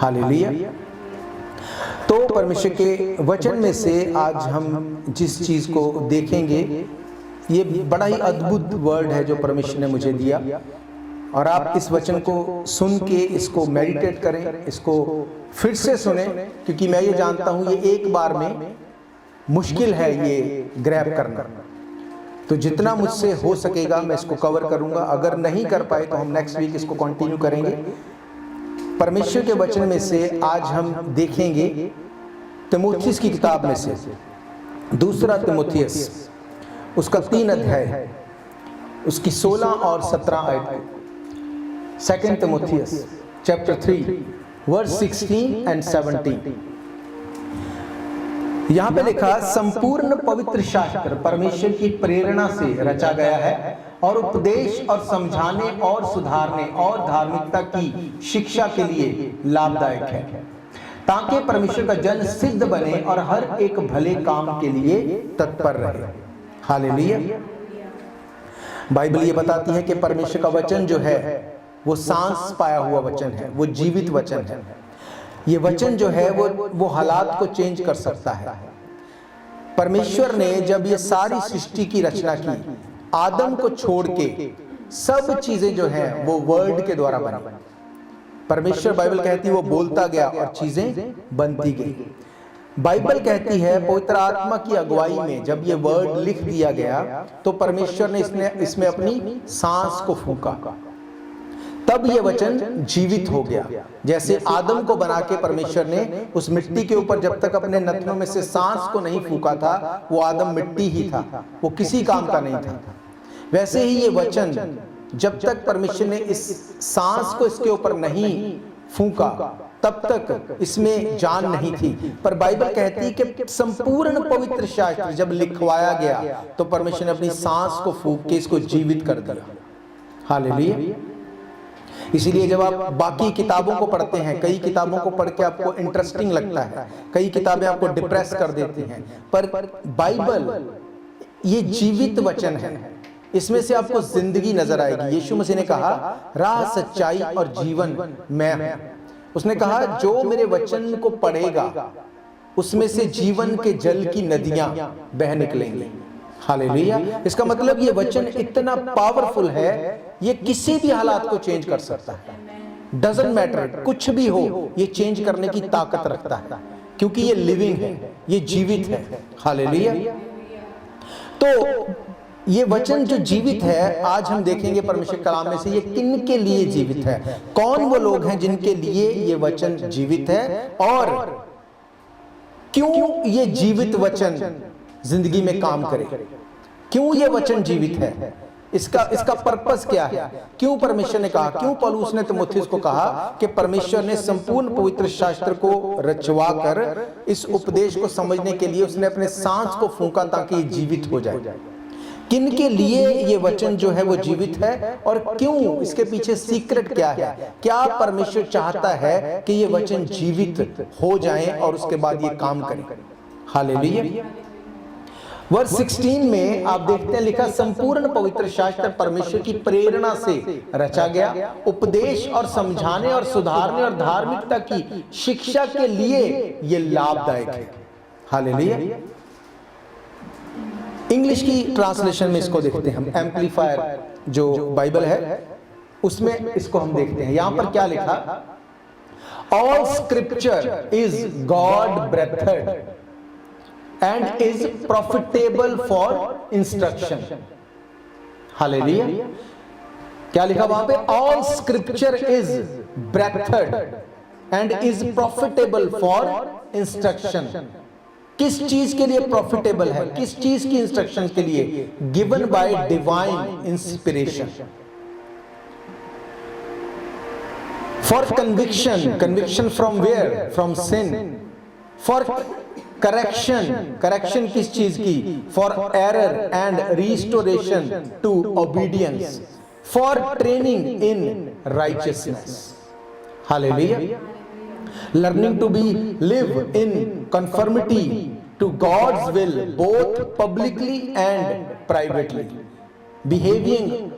Hallelujah. तो परमेश्वर के वचन में से आज हम जिस चीज को देखेंगे, ये बड़ा ही अद्भुत वर्ड है जो परमेश्वर ने मुझे दिया, और आप इस वचन को सुन के इसको मेडिटेट करें, इसको फिर से सुने, क्योंकि मैं ये जानता हूं ये एक बार में मुश्किल है ये ग्रैब करना। तो जितना मुझसे हो सकेगा मैं इसको कवर करूंगा। अगर नहीं कर पाए तो हम नेक्स्ट वीक इसको कंटिन्यू करेंगे। परमेश्वर के वचन में से आज हम देखेंगे तीमुथियुस की किताब में से दूसरा तीमुथियुस, उसका 3 अध्याय, उसकी 16 और 17 आयत। सेकंड तीमुथियुस चैप्टर 3 वर्स 16 एंड 17। यहां पे लिखा, संपूर्ण पवित्र शास्त्र परमेश्वर की प्रेरणा से रचा गया है और उपदेश और समझाने और सुधारने और धार्मिकता की शिक्षा के लिए लाभदायक है, ताकि परमेश्वर का जन सिद्ध बने और हर एक भले काम के लिए तत्पर रहे। हालेलुया। बाइबल ये बताती है कि परमेश्वर का वचन जो है वो सांस पाया हुआ वचन है, वो जीवित वचन है। ये वचन जो है वो हालात को चेंज कर सकता है। परमेश्वर ने जब ये सारी सृष्टि की रचना की, आदम को छोड़ के सब चीजें जो हैं वो वर्ड के द्वारा बनी। परमेश्वर, बाइबल कहती है, वो बोलता गया और चीजें बनती गई। बाइबल कहती है पवित्र आत्मा की अगुवाई में जब ये वर्ड लिख दिया गया तो परमेश्वर ने इसमें अपनी सांस को फूंका, तब ये वचन जीवित हो गया। जैसे आदम को बना के परमेश्वर ने उस मिट्टी के ऊपर जब तक अपने नथनों में से सांस को नहीं फूंका था, वो आदम मिट्टी ही था, वो किसी काम का नहीं था। वैसे ही ये वचन जब तक परमेश्वर ने इस सांस को इसके ऊपर नहीं फूंका तब तक इसमें जान नहीं थी। पर बाइबल कहती है कि संपूर्ण पवित्र शास्त्र जब लिखवाया गया तो परमेश्वर ने अपनी सांस को फूंक के इसको जीवित कर दिया। हालेलुया। इसीलिए जब आप बाकी किताबों को पढ़ते हैं, कई किताबों को पढ़ के आपको इंटरेस्टिंग लगता है, कई किताबें आपको डिप्रेस कर देती हैं, पर बाइबल ये जीवित वचन है, इसमें से आपको जिंदगी नजर आएगी। यीशु मसीह ने कहा, राह, सच्चाई और जीवन मैं हूं। उसने कहा जो मेरे वचन को पढ़ेगा उसमें से जीवन के जल की नदियां बह निकलेंगी। हालेलुया। इसका मतलब ये वचन इतना पावरफुल है, ये किसी भी हालात को चेंज कर सकता है। डजंट मैटर, कुछ भी हो, ये चेंज करने की ताकत रखता है, क्योंकि ये लिविंग है, ये जीवित है। हालेलुया। तो ये वचन जो जीवित है, आज हम देखेंगे परमेश्वर के कलाम में से ये किन के लिए जीवित है, कौन वो लोग हैं जिनके लिए ये वचन जीवित है, और क्यों ये जीवित वचन जिंदगी में काम करे, क्यों ये वचन जीवित है, इसका पर्पस क्या है, क्यों परमेश्वर ने कहा, क्यों पौलुस ने तीमुथियुस को कहा कि परमेश्वर ने संपूर्ण पवित्र शास्त्र को रचवा कर इस उपदेश को समझने के लिए उसने अपने सांस को फूंका ताकि ये जीवित हो जाए। किन के लिए ये वचन जो है वो जीवित है, और क्यों, इसके पीछे सीक्रेट क्या है, क्या परमेश्वर चाहता है कि ये वचन जीवित हो जाए और उसके बाद ये काम करे। हालेलुया। वर्स 16 में आप देखते हैं लिखा, संपूर्ण पवित्र शास्त्र परमेश्वर की प्रेरणा से रचा गया, उपदेश और समझाने और सुधारने और धार्मिकता की शिक्षा के लिए ये लाभदायक है। हालेलुया। इंग्लिश की ट्रांसलेशन में इसको देखते हैं हम, एम्पलीफायर जो बाइबल है उसमें इसको हम देखते हैं। यहां पर क्या लिखा, all scripture is God breathed and is profitable for instruction. Hallelujah. क्या लिखा वहां पे, all scripture is breathed and is profitable for instruction. किस चीज के लिए प्रॉफिटेबल है, किस चीज की इंस्ट्रक्शन के लिए, given by divine inspiration, for conviction, conviction from where, from sin, for correction, correction किस चीज की, for error and restoration to obedience, for training in righteousness. Hallelujah. Learning to be live in conformity to God's will both publicly and privately, behaving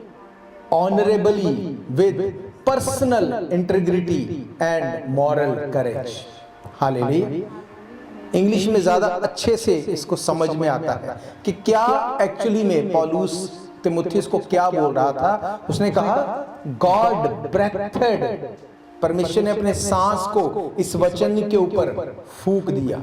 honourably with personal integrity and moral courage. Hallelujah. English में ज्यादा अच्छे से इसको समझ में आता है कि क्या एक्चुअली में पौलुस तिमुथियुस को क्या बोल रहा था। उसने कहा गॉड ब्रेथेड, परमेश्वर ने अपने सांस को इस वचन के ऊपर फूंक दिया।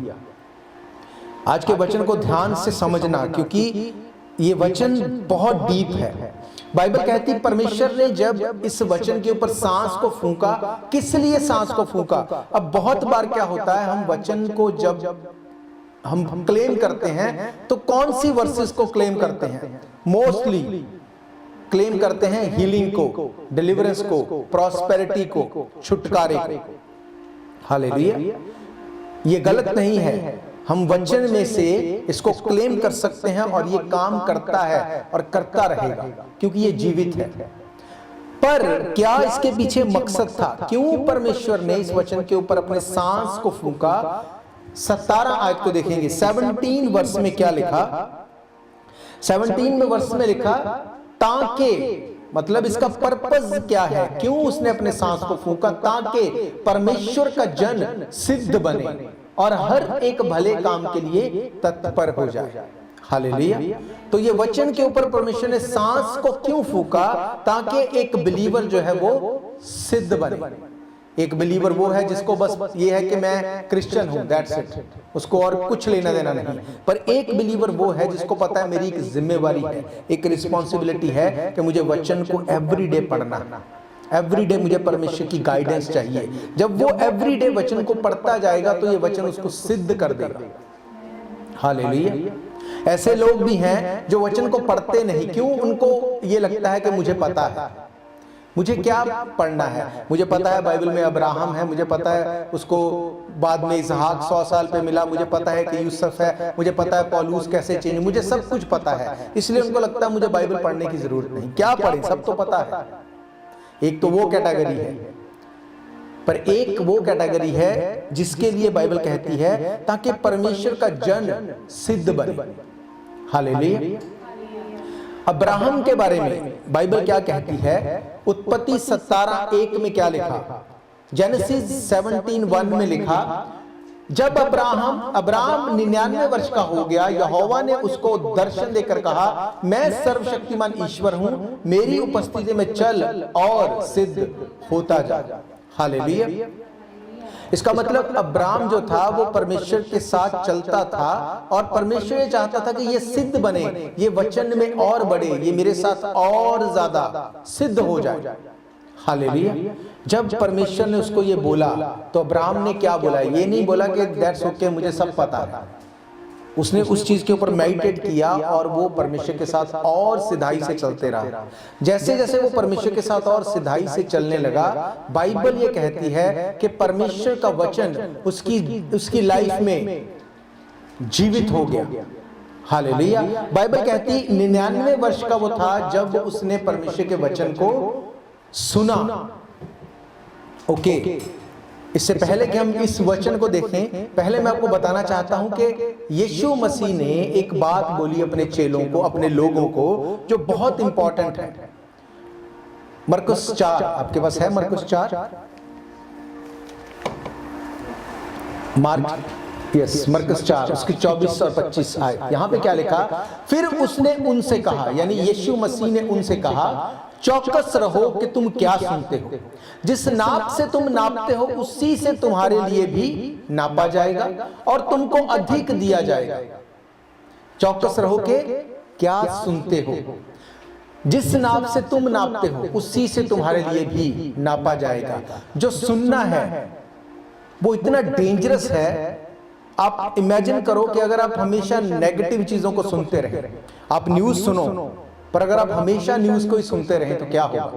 आज के वचन को ध्यान से समझना, क्योंकि ये वचन बहुत डीप है। बाइबल कहती परमेश्वर ने जब इस वचन के ऊपर सांस को फूंका, किस लिए सांस को फूंका। अब बहुत बार क्या होता है, हम वचन को जब हम क्लेम करते हैं तो कौन सी वर्सेस को क्लेम करते हैं? मोस्टली क्लेम करते हैं हीलिंग को, डिलीवरेंस को, प्रॉस्पेरिटी को, छुटकारे को। हालेलुया। ये गलत नहीं है, हम वचन में से इसको क्लेम कर सकते हैं और ये काम करता है और करता रहेगा, क्योंकि ये जीवित है। पर क्या इसके पीछे मकसद था? क्यों परमेश्वर ने इस वचन के ऊपर अपने सांस को फूंका? 17 आयत को देखेंगे। 17 वर्ष में क्या लिखा? 17 में वर्ष में लिखा ताकि, मतलब इसका पर्पस क्या है, क्यों उसने अपने सांस को फूंका? ताकि परमेश्वर का जन सिद्ध बने और हर एक भले काम के लिए तत्पर हो जाए। हालेलुया। तो ये वचन के ऊपर परमेश्वर ने सांस को क्यों फूंका? ताकि एक बिलीवर जो है वो सिद्ध बने। एक बिलीवर वो है जिसको बस ये है कि मैं क्रिश्चियन हूं, दैट्स इट, उसको और कुछ लेना देना नहीं। पर एक बिलीवर वो है जिसको पता है मेरी एक जिम्मेवारी है, एक रिस्पॉन्सिबिलिटी है कि मुझे वचन को एवरीडे पढ़ना, एवरीडे मुझे परमेश्वर की गाइडेंस चाहिए। जब वो एवरीडे वचन को पढ़ता जाएगा तो ये वचन उसको सिद्ध कर देगा। हालेलुया। ऐसे लोग भी हैं जो वचन को पढ़ते नहीं। क्यों? उनको ये लगता है कि मुझे पता है, मुझे क्या पढ़ना है, मुझे पता है बाइबल में अब्राहम है, मुझे पता है उसको बाद में इसहाक 100 साल पे मिला, मुझे पता है कि यूसुफ है, मुझे पता है पौलुस कैसे चेंज, मुझे सब कुछ पता है। इसलिए उनको लगता है मुझे बाइबल पढ़ने की जरूरत नहीं, क्या पढ़े, सब तो पता है। एक तो वो कैटेगरी है, पर एक वो कैटेगरी है जिसके लिए बाइबल कहती है ताकि परमेश्वर का जन सिद्ध बने। हालेलुया। अब्राहम के बारे में बाइबल क्या कहती है? उत्पत्ति 17:1 में क्या लिखा? जेनेसिस 17:1 में लिखा, जब अब्राहम 99 वर्ष का हो गया, यहोवा ने उसको दर्शन देकर कहा, मैं सर्वशक्तिमान ईश्वर हूं, मेरी उपस्थिति में चल और सिद्ध होता जा। हालेलुया। इसका मतलब अब्राहम जो था वो परमेश्वर के साथ चलता था और परमेश्वर ये चाहता था कि ये सिद्ध बने, ये वचन में और बढ़े, ये मेरे साथ और ज्यादा सिद्ध हो जाए। हालेलुया। जब परमेश्वर ने उसको ये बोला तो अब्राहम ने क्या बोला? ये नहीं बोला कि दैट्स ओके, मुझे सब पता है। उसने उस चीज के ऊपर मेडिटेट किया और वो परमेश्वर के साथ और सिधाई से चलते रहा। जैसे जैसे वो परमेश्वर के साथ और सिधाई से चलने लगा, बाइबल ये कहती है कि परमेश्वर का वचन उसकी लाइफ में जीवित हो गया। हालेलुया। बाइबल कहती 99 वर्ष का वो था जब उसने परमेश्वर के वचन को सुना। ओके, इससे पहले कि हम इस वचन को देखें, पहले मैं आपको बताना चाहता हूं कि यीशु मसीह ने एक बात बोली अपने चेलों को, अपने लोगों को, जो बहुत इंपॉर्टेंट है। मरकुस 4 आपके पास है? मरकुस 4, मरकुस 4 उसकी 24 और 25 आए। यहां पे क्या लिखा? फिर उसने उनसे कहा, यानी यीशु मसीह ने उनसे कहा, चौकस रहो कि तुम क्या सुनते हो। जिस नाप से तुम नापते हो उसी से तुम्हारे लिए भी नापा जाएगा और तुमको अधिक दिया जाएगा। चौकस रहो कि क्या सुनते हो। जिस नाप से तुम नापते हो उसी से तुम्हारे लिए भी नापा जाएगा। जो सुनना है वो इतना डेंजरस है। आप इमेजिन करो कि अगर आप हमेशा नेगेटिव चीजों को सुनते रहे, आप न्यूज सुनो, पर अगर आप हमेशा न्यूज को ही सुनते रहे तो क्या होगा?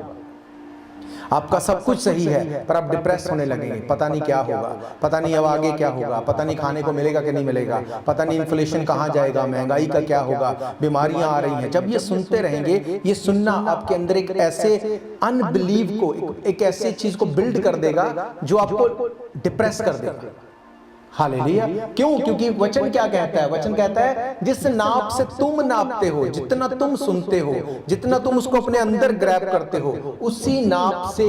आपका सब कुछ सही है पर आप डिप्रेस होने लगेंगे, पता नहीं क्या होगा, पता नहीं अब आगे क्या होगा, पता नहीं खाने को मिलेगा कि नहीं मिलेगा, पता नहीं इन्फ्लेशन कहाँ जाएगा, महंगाई का क्या होगा, बीमारियां आ रही हैं। जब ये सुनते रहेंगे, ये सुनना आपके अंदर एक ऐसे अनबिलीव को, एक ऐसी चीज को बिल्ड कर देगा जो आपको डिप्रेस कर देगा। हालेलुया। क्यों? क्योंकि वचन क्या कहता है? वचन कहता है जिस नाप से तुम नापते हो, जितना तुम सुनते हो, जितना तुम उसको अपने अंदर ग्रैब करते हो, उसी नाप से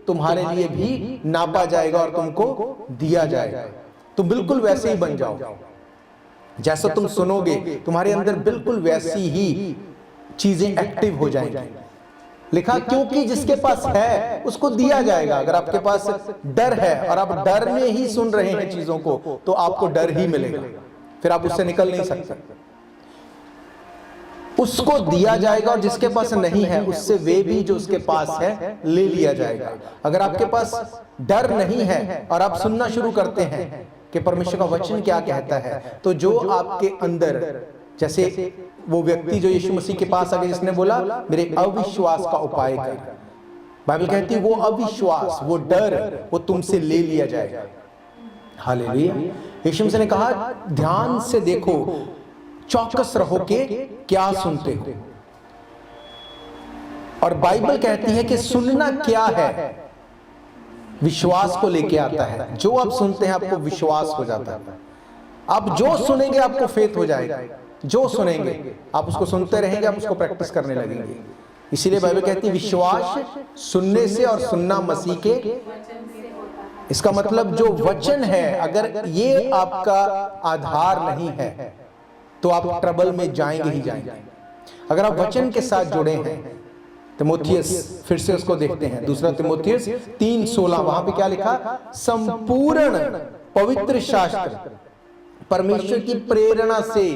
तुम्हारे लिए भी नापा जाएगा और तुमको दिया जाएगा। तुम बिल्कुल वैसे ही बन जाओ, जैसा तुम सुनोगे तुम्हारे अंदर बिल्कुल वैसी ही चीजें एक्टिव हो जाएंगी। लिखा क्योंकि जिसके पास है उसको दिया जाएगा। अगर आपके पास डर है और आप डर में ही सुन रहे हैं चीजों को, तो आपको डर ही मिलेगा, फिर आप उससे निकल नहीं सकते। उसको दिया जाएगा और जिसके पास नहीं है उससे वे भी जो उसके पास है ले लिया जाएगा। अगर आपके पास डर नहीं है और आप सुनना शुरू करते हैं कि परमेश्वर का वचन क्या कहता है, तो जो आपके अंदर, जैसे वो व्यक्ति जो यीशु मसीह के पास आ गया जिसने बोला मेरे अविश्वास का उपाय कर, बाइबल कहती है वो अविश्वास, वो डर, वो तुमसे ले लिया जाएगा। हालेलुया। यीशु मसीह ने कहा ध्यान से देखो, चौकस रहो के क्या सुनते हो। और बाइबल कहती है कि सुनना क्या है, विश्वास को लेके आता है। जो आप सुनते हैं आपको विश्वास हो जाता है। आप जो सुनेंगे आपको फेथ हो जाएगा। जो सुनेंगे आप उसको सुनते रहेंगे, आप उसको प्रैक्टिस करने लगेंगे। इसीलिए बाइबल कहती है विश्वास सुनने से और सुनना मसीह के। इसका मतलब जो वचन है, अगर ये आपका आधार नहीं है तो आप ट्रबल में जाएंगे ही जाएंगे। अगर आप वचन के साथ जुड़े हैं, तिमोथियस, फिर से उसको देखते हैं, दूसरा तिमोथियस 3:16, वहां पे क्या लिखा? संपूर्ण पवित्र शास्त्र परमेश्वर की प्रेरणा से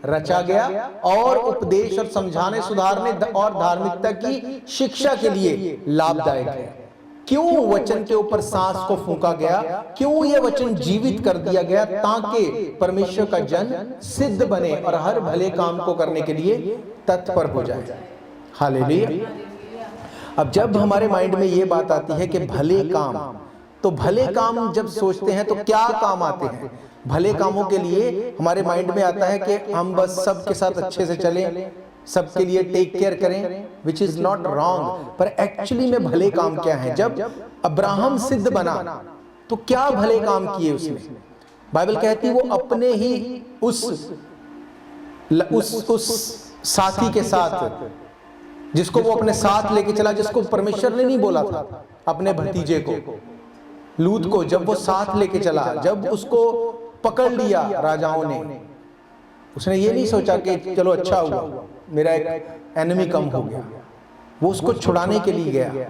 रचा गया और उपदेश और समझाने, सुधारने और धार्मिकता की शिक्षा के लिए लाभदायक है। क्यों वचन के ऊपर सांस को फूंका गया? क्यों यह वचन जीवित कर दिया गया? ताकि परमेश्वर का जन सिद्ध बने और हर भले काम को करने के लिए तत्पर हो जाए। हालेलुया। अब जब हमारे माइंड में यह बात आती है कि भले काम, तो भले काम जब सोचते हैं तो क्या काम आते हैं? भले कामों के लिए हमारे माइंड में आता है कि हम बस सबके साथ अच्छे से चलें, सबके लिए टेक केयर करें, विच इज नॉट रॉन्ग। पर एक्चुअली में भले काम क्या है? जब अब्राहम सिद्ध बना तो क्या भले काम किए उसने? बाइबल कहती है वो अपने ही उस साथी के साथ, जिसको वो अपने साथ लेके चला, जिसको परमेश्वर ने नहीं बोला था, अपने भतीजे को लूत को, जब वो साथ लेके चला, जब उसको पकड़ लिया राजाओं ने, उसने ये नहीं सोचा कि चलो अच्छा हुआ मेरा एक एनिमी कम हो गया। वो उसको छुड़ाने के लिए गया,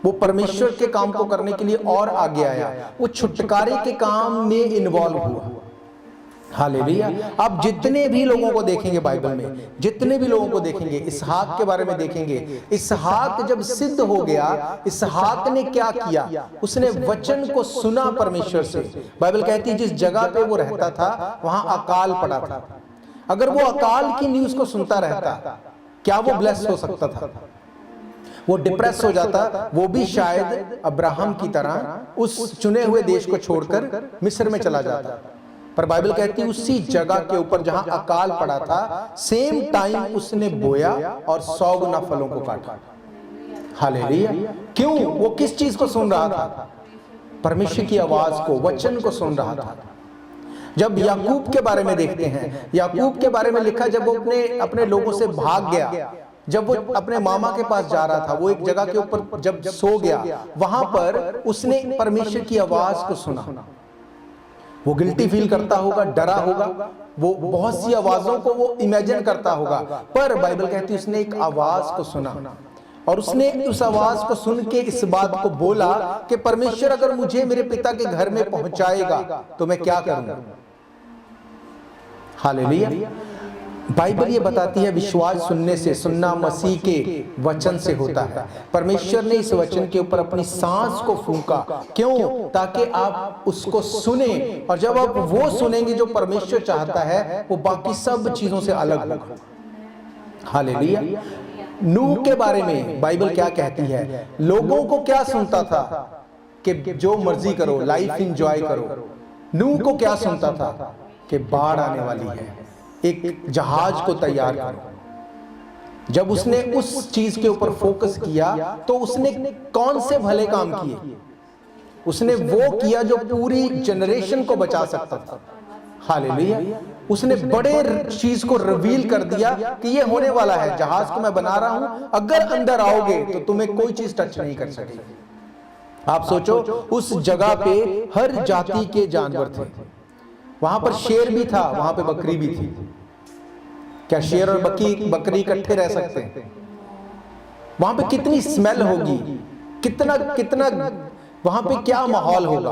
वो परमेश्वर के काम को करने के लिए और आगे आया, वो छुटकारे के काम में इन्वॉल्व हुआ। हालेलुया। आप जितने भी लोगों को देखेंगे बाइबल में, जितने भी लोगों को देखेंगे, इसहाक के बारे में देखेंगे, इसहाक जब सिद्ध हो गया, इसहाक ने क्या किया? उसने वचन को सुना परमेश्वर से। बाइबल कहती है जिस जगह पे वो रहता था वहां अकाल पड़ा था। अगर वो अकाल की न्यूज को सुनता रहता, क्या वो ब्लेस हो सकता था? वो डिप्रेस हो जाता, वो भी शायद अब्राहम की तरह उस चुने हुए देश को छोड़कर मिस्र में चला जाता। पर बाइबल कहती है उसी जगह के ऊपर जहां अकाल पड़ा था, सेम टाइम उसने बोया और 100 गुना फलों को काटा। हालेलुया। क्यों? वो किस चीज को सुन रहा था? परमेश्वर की आवाज को, वचन को सुन रहा था। जब याकूब के बारे में देखते हैं, याकूब के बारे में लिखा, जब वो अपने लोगों से भाग गया, जब वो अपने मामा के पास जा रहा था, वो एक जगह के ऊपर जब सो गया, वहां पर उसने परमेश्वर की आवाज को सुना। वो गिल्टी फील करता होगा, डरा होगा, वो बहुत सी आवाजों को वो इमेजिन करता होगा, पर बाइबल कहती है उसने एक आवाज को सुना और उसने उस आवाज को सुन के इस बात को बोला कि परमेश्वर अगर मुझे मेरे पिता के घर में पहुंचाएगा तो मैं क्या करूंगा? हालेलुया। बाइबल ये बताती है विश्वास सुनने से, सुनना मसीह के वचन से होता है। परमेश्वर ने इस वचन के ऊपर अपनी सांस को फूंका। क्यों? ताकि आप उसको सुने, और जब आप वो सुनेंगे जो परमेश्वर चाहता है, वो बाकी सब चीजों से अलग होगा। हालेलुया। नूह के बारे में बाइबल क्या कहती है? लोगों को क्या सुनता था कि जो मर्जी करो, लाइफ एंजॉय करो। नूह को क्या सुनता था कि बाढ़ आने वाली है, एक जहाज को तैयार करो। जब उसने उस चीज के ऊपर फोकस किया तो उसने कौन से भले काम किए? उसने वो किया जो पूरी जनरेशन को बचा सकता था। हालेलुया। उसने बड़े चीज को रिवील कर दिया कि ये होने वाला है, जहाज को मैं बना रहा हूं, अगर अंदर आओगे तो तुम्हें कोई चीज टच नहीं कर सकेगी। आप सोचो, उस जगह पे हर जाति के जानवर थे। वहां पर शेर भी था, वहां पे बकरी भी थी। क्या शेर और बकरी इकट्ठे रह सकते हैं? वहां पे कितनी स्मेल होगी, कितना कितना वहां पे क्या माहौल होगा,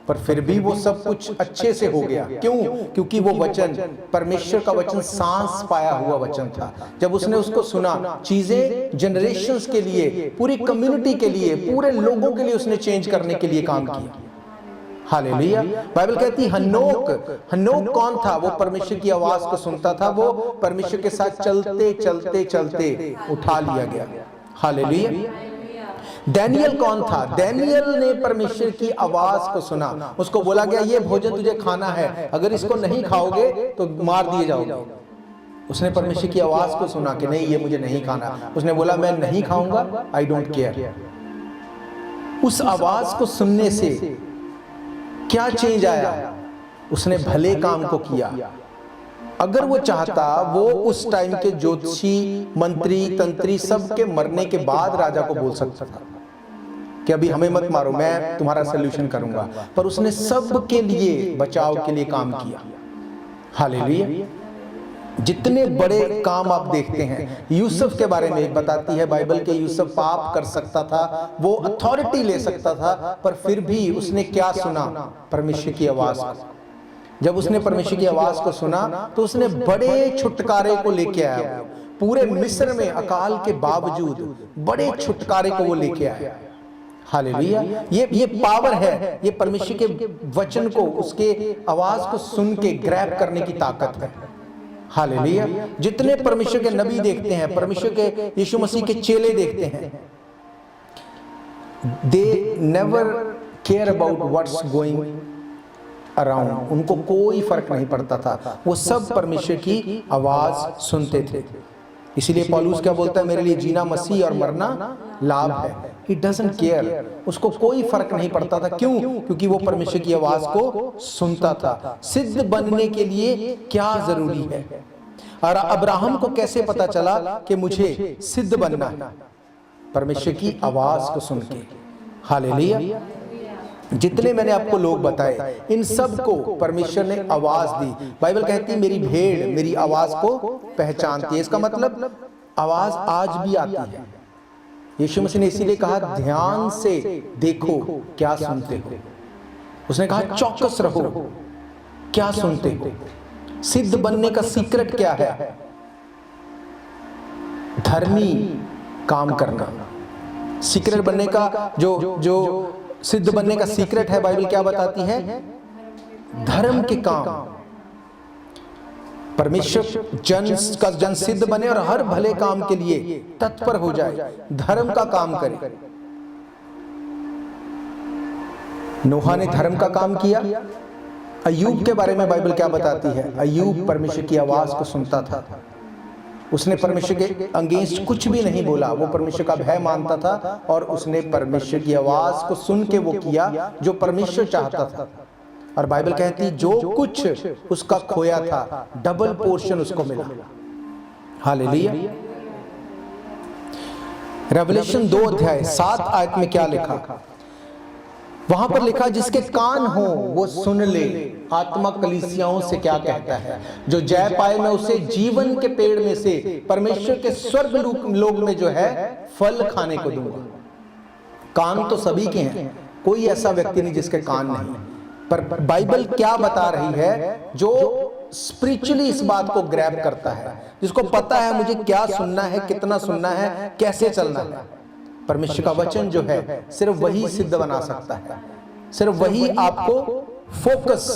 पर फिर भी वो सब कुछ अच्छे से हो गया। क्यों? क्योंकि वो वचन, परमेश्वर का वचन, सांस पाया हुआ वचन था। जब उसने उसको सुना, चीजें जनरेशंस के लिए, पूरी कम्युनिटी के लिए, पूरे लोगों के लिए उसने चेंज करने के लिए काम किया। हालेलुया। बाइबल कहती है हनोक कौन था? वो परमेश्वर की आवाज को सुनता था, वो परमेश्वर के साथ चलते चलते चलते उठा लिया गया। हालेलुया। डैनियल कौन था? डैनियल ने परमेश्वर की आवाज को सुना, उसको बोला गया ये भोजन तुझे खाना है, अगर इसको नहीं खाओगे तो मार दिए जाओगे। उसने परमेश्वर की आवाज को सुना कि नहीं, ये मुझे नहीं खाना। उसने बोला मैं नहीं खाऊंगा, आई डोंट केयर। उस आवाज को सुनने से क्या चेंज आया? उसने भले काम को किया। अगर वो चाहता, वो उस टाइम के ज्योतिषी, मंत्री, तंत्री सबके मरने के बाद राजा को बोल सकता था कि अभी हमें मत मारो, मैं तुम्हारा सल्यूशन करूंगा। पर उसने सबके लिए, बचाव के लिए काम किया। हालेलुया। जितने बड़े काम आप देखते हैं, यूसुफ के बारे में बताती है बाइबल के, यूसुफ पाप कर सकता था, वो अथॉरिटी ले सकता था, पर फिर भी उसने क्या सुना? परमेश्वर की आवाज। जब उसने परमेश्वर की आवाज को सुना तो उसने बड़े छुटकारे को लेके आया। पूरे मिस्र में अकाल के बावजूद बड़े छुटकारे को वो लेके आया। हालेलुया। ये पावर है, ये परमेश्वर के वचन को, उसके आवाज को सुन के ग्रैब करने की ताकत है। हालेलुया। जितने परमेश्वर के नबी देखते हैं, परमेश्वर के यीशु मसीह के चेले देखते हैं, they never care about what's going around. उनको कोई फर्क नहीं पड़ता था, वो सब परमेश्वर की आवाज सुनते थे। इसीलिए पौलुस क्या बोलता है? मेरे लिए जीना मसीह और मरना लाभ है। ही डजंट केयर, उसको कोई फर्क नहीं पड़ता था। क्यों? क्योंकि वो परमेश्वर की आवाज को सुनता था। सिद्ध बनने के लिए क्या जरूरी है? और अब्राहम को कैसे पता चला कि मुझे सिद्ध बनना है? परमेश्वर की आवाज को सुन के। हालेलुया। जितने मैंने आपको लोग बताए, इन सब को परमेश्वर ने आवाज दी। बाइबल कहती है मेरी भेड़ मेरी आवाज को पहचानती है। इसका मतलब आवाज आज भी आती है। यीशु मसीह ने इसीलिए कहा ध्यान से देखो क्या सुनते हो। उसने कहा चौकस रहो, क्या सुनते हो। सिद्ध बनने का सीक्रेट क्या है? धर्मी काम करना। सीक्रेट बनने का जो सिद्ध बनने का सीक्रेट है, बाइबल क्या बताती है? धर्म के काम। परमेश्वर जन सिद्ध बने और हर भले काम के लिए तत्पर हो जाए, धर्म का काम करे। नोहा ने धर्म का काम किया। अय्यूब के बारे में बाइबल क्या बताती है? अय्यूब परमेश्वर की आवाज को सुनता था। उसने परमेश्वर के अगेंस्ट कुछ भी नहीं बोला, वो परमेश्वर का भय मानता था और उसने परमेश्वर की आवाज को सुन के वो किया जो परमेश्वर चाहता था। और बाइबल कहती जो कुछ उसका खोया था डबल पोर्शन उसको मिला। हालेलुया। रेवलेशन 2 अध्याय 7 आयत में क्या लिखा? वहां पर लिखा जिसके कान हो वो सुन ले आत्मा कलीसियाओं से क्या कहता है। जो जय पाए मैं उसे जीवन के पेड़ में से परमेश्वर के स्वर्ग लोक में जो है फल खाने को दूंगा। कान तो सभी के हैं, कोई ऐसा व्यक्ति नहीं जिसके कान नहीं। पर बाइबल क्या बता रही है? जो स्पिरिचुअली इस बात को ग्रैब करता है, जिसको पता है मुझे क्या सुनना है, कितना सुनना है, कैसे चलना है। परमेश्वर का वचन जो है सिर्फ वही सिद्ध बना सकता है, सिर्फ वही आपको फोकस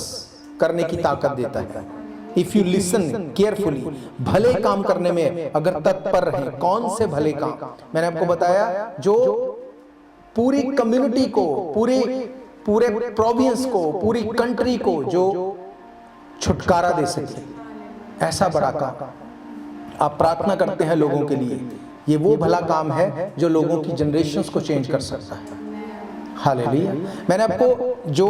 करने की ताकत देता है। इफ यू लिसन केयरफुली, भले काम करने में अगर तत्पर रहे। कौन से भले काम? मैंने आपको बताया जो पूरी कम्युनिटी को, पूरे प्रोविंस को, पूरी कंट्री को जो छुटकारा दे सके, ऐसा बड़ा काम आप प्रार्थना करते हैं लोगों के लिए। ये वो भला काम है जो लोगों की जनरेशंस को चेंज कर सकता है। हालेलुया। मैंने आपको जो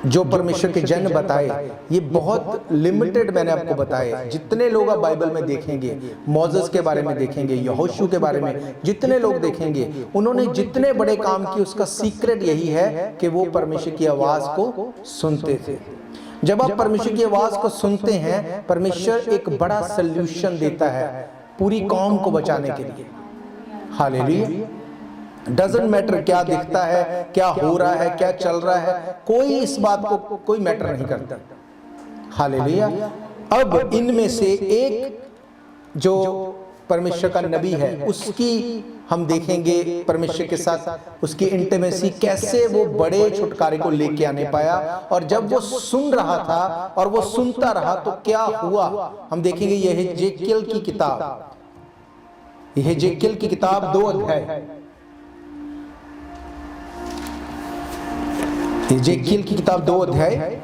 जो परमेश्वर के जन बताए, ये बहुत लिमिटेड मैंने आपको बताए। जितने लोग आप बाइबल में देखेंगे, मोसेस के बारे में देखेंगे, यहोशू के बारे में जितने लोग देखेंगे, उन्होंने जितने बड़े काम किए, उसका सीक्रेट यही है कि वो परमेश्वर की आवाज को सुनते थे। जब आप परमेश्वर की आवाज को सुनते हैं, परमेश्वर एक बड़ा सल्यूशन देता है पूरी कौम को बचाने के लिए। हालेलुया। डजंट मैटर क्या दिखता है, क्या हो रहा है, क्या चल रहा है, कोई इस बात को कोई मैटर नहीं करता। हालेलुया। अब इनमें से एक जो परमेश्वर का नबी है, उसकी हम देखेंगे परमेश्वर के साथ उसकी इंटीमेसी, कैसे वो बड़े छुटकारे को लेके आने पाया। और जब वो सुन रहा था और वो सुनता रहा तो क्या हुआ, हम देखेंगे। यह हेजेकियल की किताब, यह हेजेकियल की किताब 2 अध्याय, हेजेकियल की किताब 2 अध्याय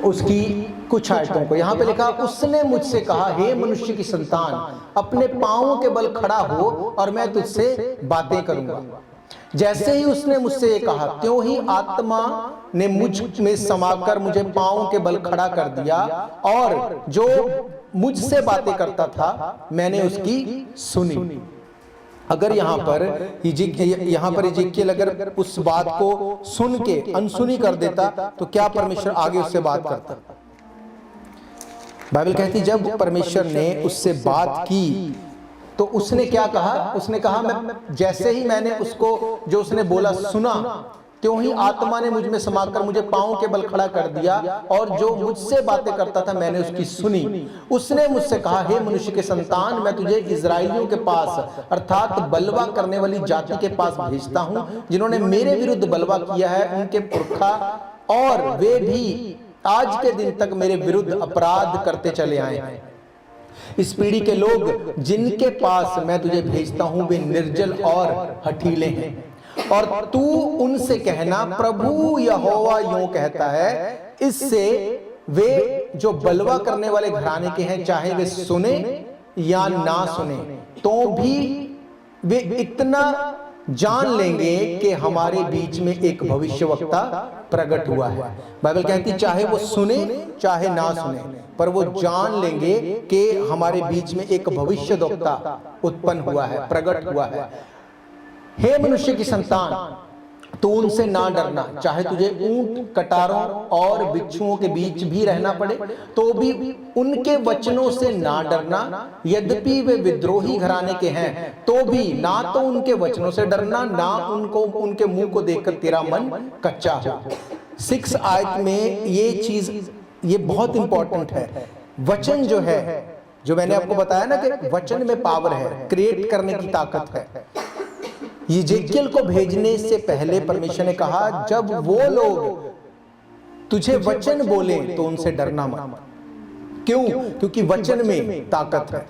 उसकी कुछ आयतों को यहां पे लिखा, उसने मुझसे कहा, हे मनुष्य की संतान, अपने पांवों के बल खड़ा हो और मैं तुझसे बातें करूंगा। जैसे ही उसने मुझसे ये कहा, त्यों ही आत्मा ने मुझ में समाकर मुझे पांवों के बल खड़ा कर दिया, और जो मुझसे बातें करता था मैंने उसकी सुनी। अगर यहाँ पर इजेकियल अगर उस बात को सुन के अनसुनी कर देता तो क्या परमेश्वर आगे उससे बात करता? बाइबल कहती जब परमेश्वर ने उससे बात की तो उसने क्या कहा, उसने कहा, मैं जैसे ही मैंने उसको जो उसने बोला सुना, त्यों ही आत्मा ने मुझ में समाकर मुझे पांवों के बल खड़ा कर दिया, और जो मुझसे बातें करता था मैंने उसकी सुनी। उसने मुझसे कहा, हे मनुष्य के संतान, मैं तुझे इजराइलियों के पास अर्थात बलवा करने वाली जाति के पास भेजता हूं, जिन्होंने मेरे विरुद्ध बलवा किया है, उनके पुरखा, और वे भी आज के दिन तक मेरे विरुद्ध अपराध करते चले आए हैं। इस पीढ़ी के लोग जिनके पास मैं तुझे भेजता हूं वे निर्जल और हठीले हैं, और तू उनसे कहना, प्रभु यहोवा यूं कहता है, इससे वे जो बलवा करने वाले घराने के हैं, चाहे वे सुने या ना सुने, तो भी वे इतना जान लेंगे कि हमारे बीच में एक भविष्यवक्ता प्रकट हुआ है। बाइबल कहती चाहे वो सुने चाहे ना सुने, पर वो जान लेंगे कि हमारे बीच में एक भविष्यवक्ता उत्पन्न हुआ है, प्रकट हुआ है। हे मनुष्य की संतान, तो उनसे ना डरना, चाहे तुझे ऊंट, कटारों और बिच्छुओं के बीच भी रहना पड़े तो भी उनके वचनों से ना डरना। यद्यपि वे विद्रोही घराने के हैं तो भी ना तो उनके वचनों से डरना, ना उनको उनके मुंह को देखकर तेरा मन कच्चा हो। 6 आयत में ये चीज ये बहुत इंपॉर्टेंट है। वचन जो है, जो मैंने आपको बताया ना कि वचन में पावर है, क्रिएट करने की ताकत है। यिजेकियल को भेजने से पहले परमेश्वर ने कहा, जब वो लोग तुझे वचन बोले तो उनसे डरना मत। क्यों? क्योंकि वचन में ताकत है।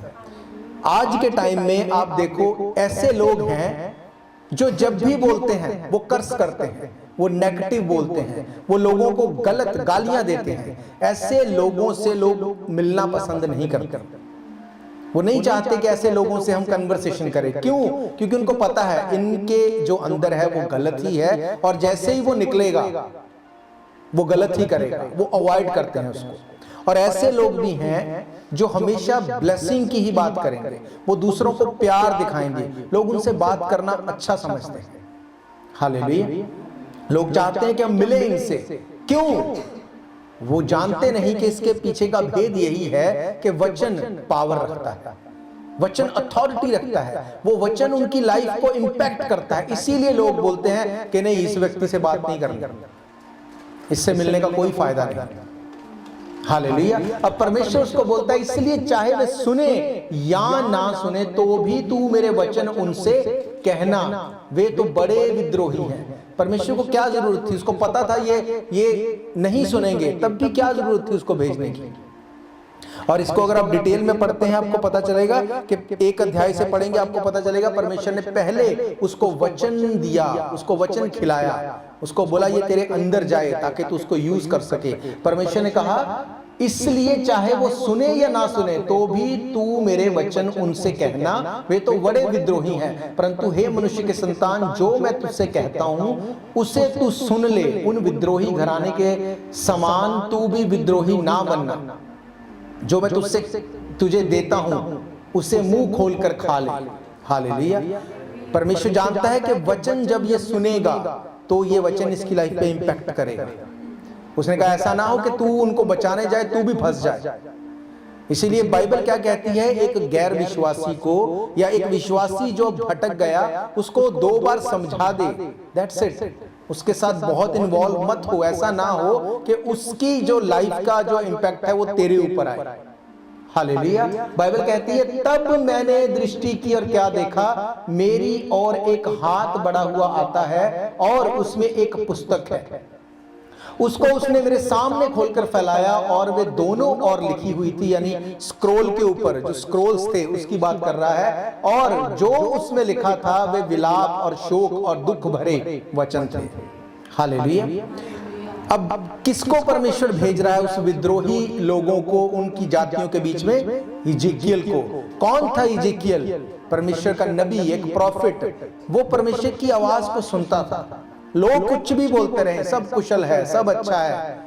आज के टाइम में आप देखो ऐसे लोग हैं जो जब भी बोलते हैं वो कर्स करते हैं, वो नेगेटिव बोलते हैं, वो लोगों को गलत गालियां देते हैं। ऐसे लोगों से लोग मिलना पसंद नहीं करते। वो नहीं चाहते कि ऐसे लोगों से हम कन्वर्सेशन करें। क्यों? क्योंकि उनको पता है इनके जो अंदर है वो गलत ही है, और जैसे ही वो निकलेगा वो गलत ही करेगा, वो अवॉइड करते हैं उसको। और ऐसे लोग भी हैं जो हमेशा ब्लेसिंग की ही बात करेंगे, वो दूसरों को प्यार दिखाएंगे, लोग उनसे बात करना अच्छा समझते हैं। हालेलुया। लोग चाहते हैं कि हम मिले इनसे। क्यों? वो जानते नहीं कि इसके पीछे का भेद यही है कि वचन पावर रखता है, वचन अथॉरिटी रखता है, वो वचन उनकी लाइफ को इंपैक्ट करता है। इसीलिए लोग बोलते हैं कि नहीं, इस व्यक्ति से बात नहीं करनी, इससे मिलने का कोई फायदा नहीं। हालेलुया। अब परमेश्वर उसको बोलता है, इसलिए चाहे वे सुने या ना सुने तो भी तू मेरे वचन उनसे कहना, वे तो बड़े विद्रोही हैं। परमेश्वर को क्या जरूरत थी? उसको पता था ये नहीं सुनेंगे, तब भी क्या जरूरत थी उसको भेजने की? और इसको अगर आप डिटेल में पढ़ते हैं आपको पता चलेगा कि 1 अध्याय से पढ़ेंगे आपको पता चलेगा परमेश्वर ने पहले उसको वचन दिया, उसको वचन खिलाया, उसको बोला ये तेरे अंदर जाए ताकि तू उसको यूज कर सके। परमेश्वर ने कहा इसलिए चाहे वो सुने या ना सुने तो भी तू मेरे वचन उनसे कहना, वे तो बड़े विद्रोही हैं, परंतु हे मनुष्य के संतान, जो मैं तुझसे कहता हूं उसे तू सुन ले। उन विद्रोही घराने के समान तू भी विद्रोही ना बनना। जो मैं तुझे देता हूं उसे मुंह खोलकर खा ले। हालेलुया। परमेश्वर जानता है कि वचन जब ये सुनेगा तो ये वचन इसकी लाइफ पे इंपैक्ट करेगा। उसने कहा ऐसा ना हो कि तू उनको बचाने जाए तू भी फंस जाए। इसीलिए बाइबल क्या कहती है, एक गैर विश्वासी को या एक विश्वासी जो भटक गया उसको 2 बार समझा दे, दैट्स इट। उसके साथ बहुत इन्वॉल्व मत हो। ऐसा ना हो कि उसकी जो लाइफ का जो इंपैक्ट है वो तेरे ऊपर आए। हालेलुया। बाइबल कहती है तब मैंने दृष्टि की और क्या देखा, मेरी और एक हाथ बढ़ा हुआ आता है और उसमें एक पुस्तक है। उसको उसने मेरे सामने खोलकर फैलाया और वे दोनों और लिखी हुई थी, यानी स्क्रोल के ऊपर जो स्क्रोल्स थे उसकी बात कर रहा है, और जो उसमें लिखा था वे विलाप और शोक और दुख भरे वचन थे। हालेलुया। अब किसको परमेश्वर भेज रहा है? उस विद्रोही लोगों को, उनकी जातियों के बीच में इजेकियल को। कौन था इजेकियल? परमेश्वर का नबी, एक प्रॉफिट। वो परमेश्वर की आवाज को सुनता था। लोग कुछ भी बोलते रहे, सब कुशल है, सब अच्छा है,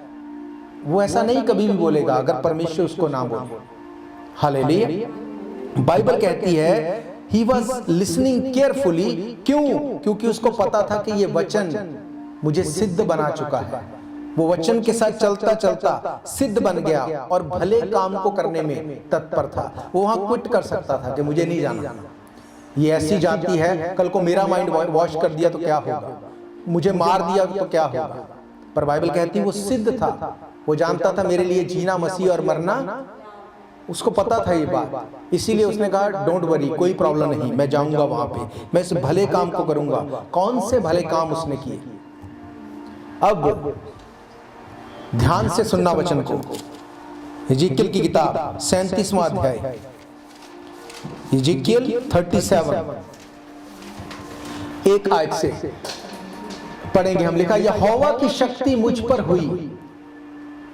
वो ऐसा नहीं कभी भी बोलेगा अगर परमेश्वर उसको ना बोले। हालेलुया। बाइबल कहती है he was listening carefully। क्यों? क्योंकि उसको पता था कि ये वचन मुझे सिद्ध बना चुका है। वो वचन के साथ चलता चलता सिद्ध बन गया और भले काम को करने में तत्पर था। वो वहां क्विट कर सकता था कि मुझे नहीं जाना, ये ऐसी जाति है, कल को मेरा माइंड वॉश कर दिया तो क्या होगा, मुझे मार दिया तो क्या होगा। पर बाइबल कहती है वो सिद्ध था। वो जानता था मेरे लिए जीना मसीह और मरना, उसको पता था ये बात। इसीलिए उसने कहा डोंट वरी, कोई प्रॉब्लम नहीं, मैं जाऊंगा वहां पे, मैं इस भले काम को करूंगा। कौन से भले काम उसने किए? अब ध्यान से सुनना वचन को। इजेकियल की किताब 37वां अध्याय, इजेकियल 37 एक आयत से पढ़ेंगे हम। लिखा यहोवा की शक्ति मुझ पर हुई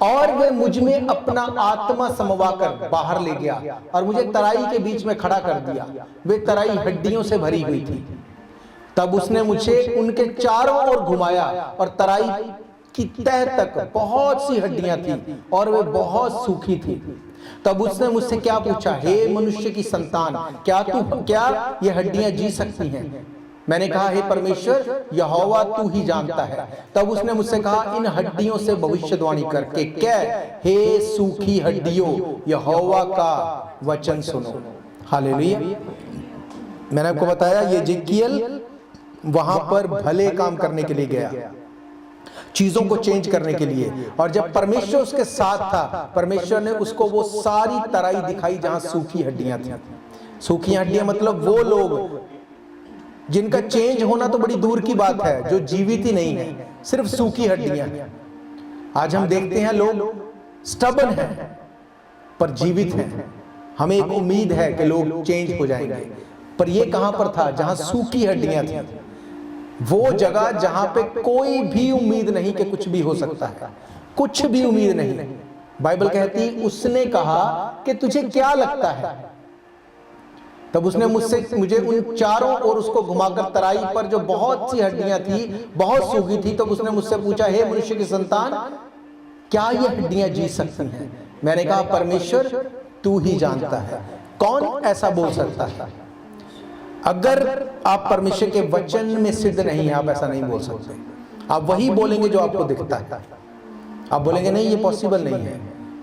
और वे मुझ में अपना आत्मा समवाकर बाहर ले गया और मुझे तराई के बीच में खड़ा कर दिया। वे तराई हड्डियों से भरी हुई थी। तब उसने मुझे उनके चारों ओर घुमाया और तराई की तह तक बहुत सी हड्डियां थी और वे बहुत सूखी थी। तब उसने मुझसे क्या पूछा, हे मनुष्य की संतान, क्या ये हड्डियां जी सकती हैं? मैंने कहा हे परमेश्वर, यहोवा तू ही जानता है। तब उसने मुझसे कहा इन हड्डियों से भविष्यवाणी करके कह, हे सूखी हड्डियों, यहोवा का वचन सुनो। हालेलुया। मैंने आपको बताया ये इजेकियल वहां पर भले काम करने के लिए गया, चीजों को चेंज करने के लिए। और जब परमेश्वर उसके साथ था, परमेश्वर ने उसको वो सारी तराई दिखाई जहां सूखी हड्डियां थी। सूखी हड्डियां मतलब वो लोग जिनका चेंज होना तो बड़ी दूर की बात है, जो जीवित ही नहीं है, सिर्फ सूखी हड्डियां। आज हम देखते हैं लोग स्टबन हैं पर जीवित हैं। हमें एक उम्मीद है कि लोग चेंज हो जाएंगे, पर ये कहां पर था? जहां सूखी हड्डियां थी। वो जगह जहां पे कोई भी उम्मीद नहीं कि कुछ भी हो सकता है, कुछ भी उम्मीद नहीं। बाइबल कहती उसने कहा कि तुझे क्या लगता है? तब उसने मुझे उन चारों ओर उसको घुमाकर तराई पर जो बहुत सी हड्डियां थी, बहुत सूखी थी, तब उसने मुझसे पूछा हे मनुष्य की संतान, क्या ये हड्डियां जी सकती हैं? मैंने कहा परमेश्वर तू ही जानता है। कौन ऐसा बोल सकता है? अगर आप परमेश्वर के वचन में सिद्ध नहीं है, आप ऐसा नहीं बोल सकते। आप वही बोलेंगे जो आपको दिखता है। आप बोलेंगे नहीं ये पॉसिबल नहीं है,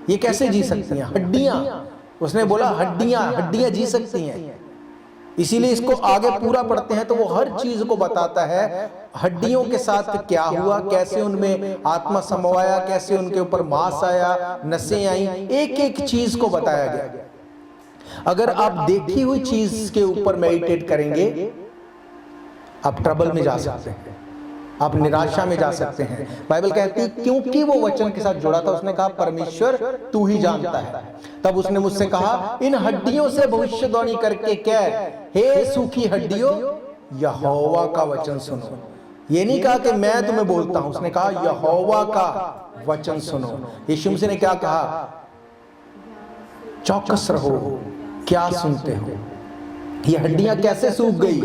ये कैसे जी सकती हैं हड्डियां? उसने बोला हड्डियां जी सकती हैं। इसीलिए इसको आगे पूरा पढ़ते हैं तो वो हर चीज को बताता है, हड्डियों के साथ क्या हुआ, कैसे उनमें आत्मा समाया, कैसे उनके ऊपर मांस आया, नसें आई, एक एक चीज को बताया गया। अगर आप देखी हुई चीज के ऊपर मेडिटेट करेंगे, आप ट्रबल में जा सकते हैं, आप निराशा में जा सकते हैं। बाइबल कहती है क्योंकि वो वचन के साथ जुड़ा था, उसने कहा परमेश्वर तू ही जानता है। तब उसने मुझसे कहा इन हड्डियों से भविष्यवाणी करके कह, हे सूखी हड्डियों, यहोवा का वचन सुनो। ये नहीं कहा कि मैं तुम्हें बोलता हूं, उसने कहा यहोवा का वचन सुनो। यीशु मसीह ने क्या कहा? चौकस रहो, क्या सुनते हो। ये हड्डियां कैसे सूख गई?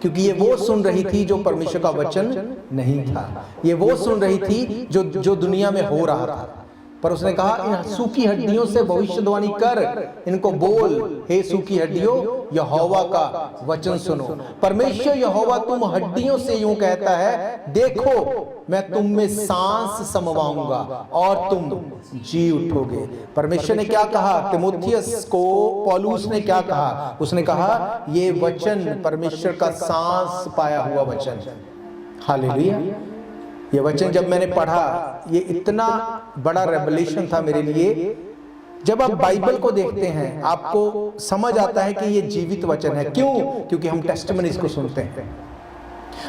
क्योंकि ये वो सुन रही थी जो परमेश्वर का वचन नहीं था, ये वो सुन रही थी जो दुनिया में हो रहा था। पर उसने कहा, इन सूखी हड्डियों से भविष्यवाणी कर, इनको बोल, हे सूखी हड्डियों, यहोवा का वचन सुनो। परमेश्वर यहोवा तुम हड्डियों से यूं कहता है, देखो मैं तुम में सांस समवाऊंगा और तुम जी उठोगे। परमेश्वर ने क्या कहा? तीमुथियुस को पौलुस ने क्या कहा? उसने कहा, ये वचन परमेश्वर का सांस पाया हुआ वचन। हालेलुया। ये वचन जब मैंने पढ़ा, ये इतना बड़ा रेवलेशन था मेरे लिए। जब आप बाइबल को देखते हैं, आपको समझ आता है कि ये जीवित वचन है। क्यों? क्योंकि हम टेस्टिमनीज को सुनते हैं,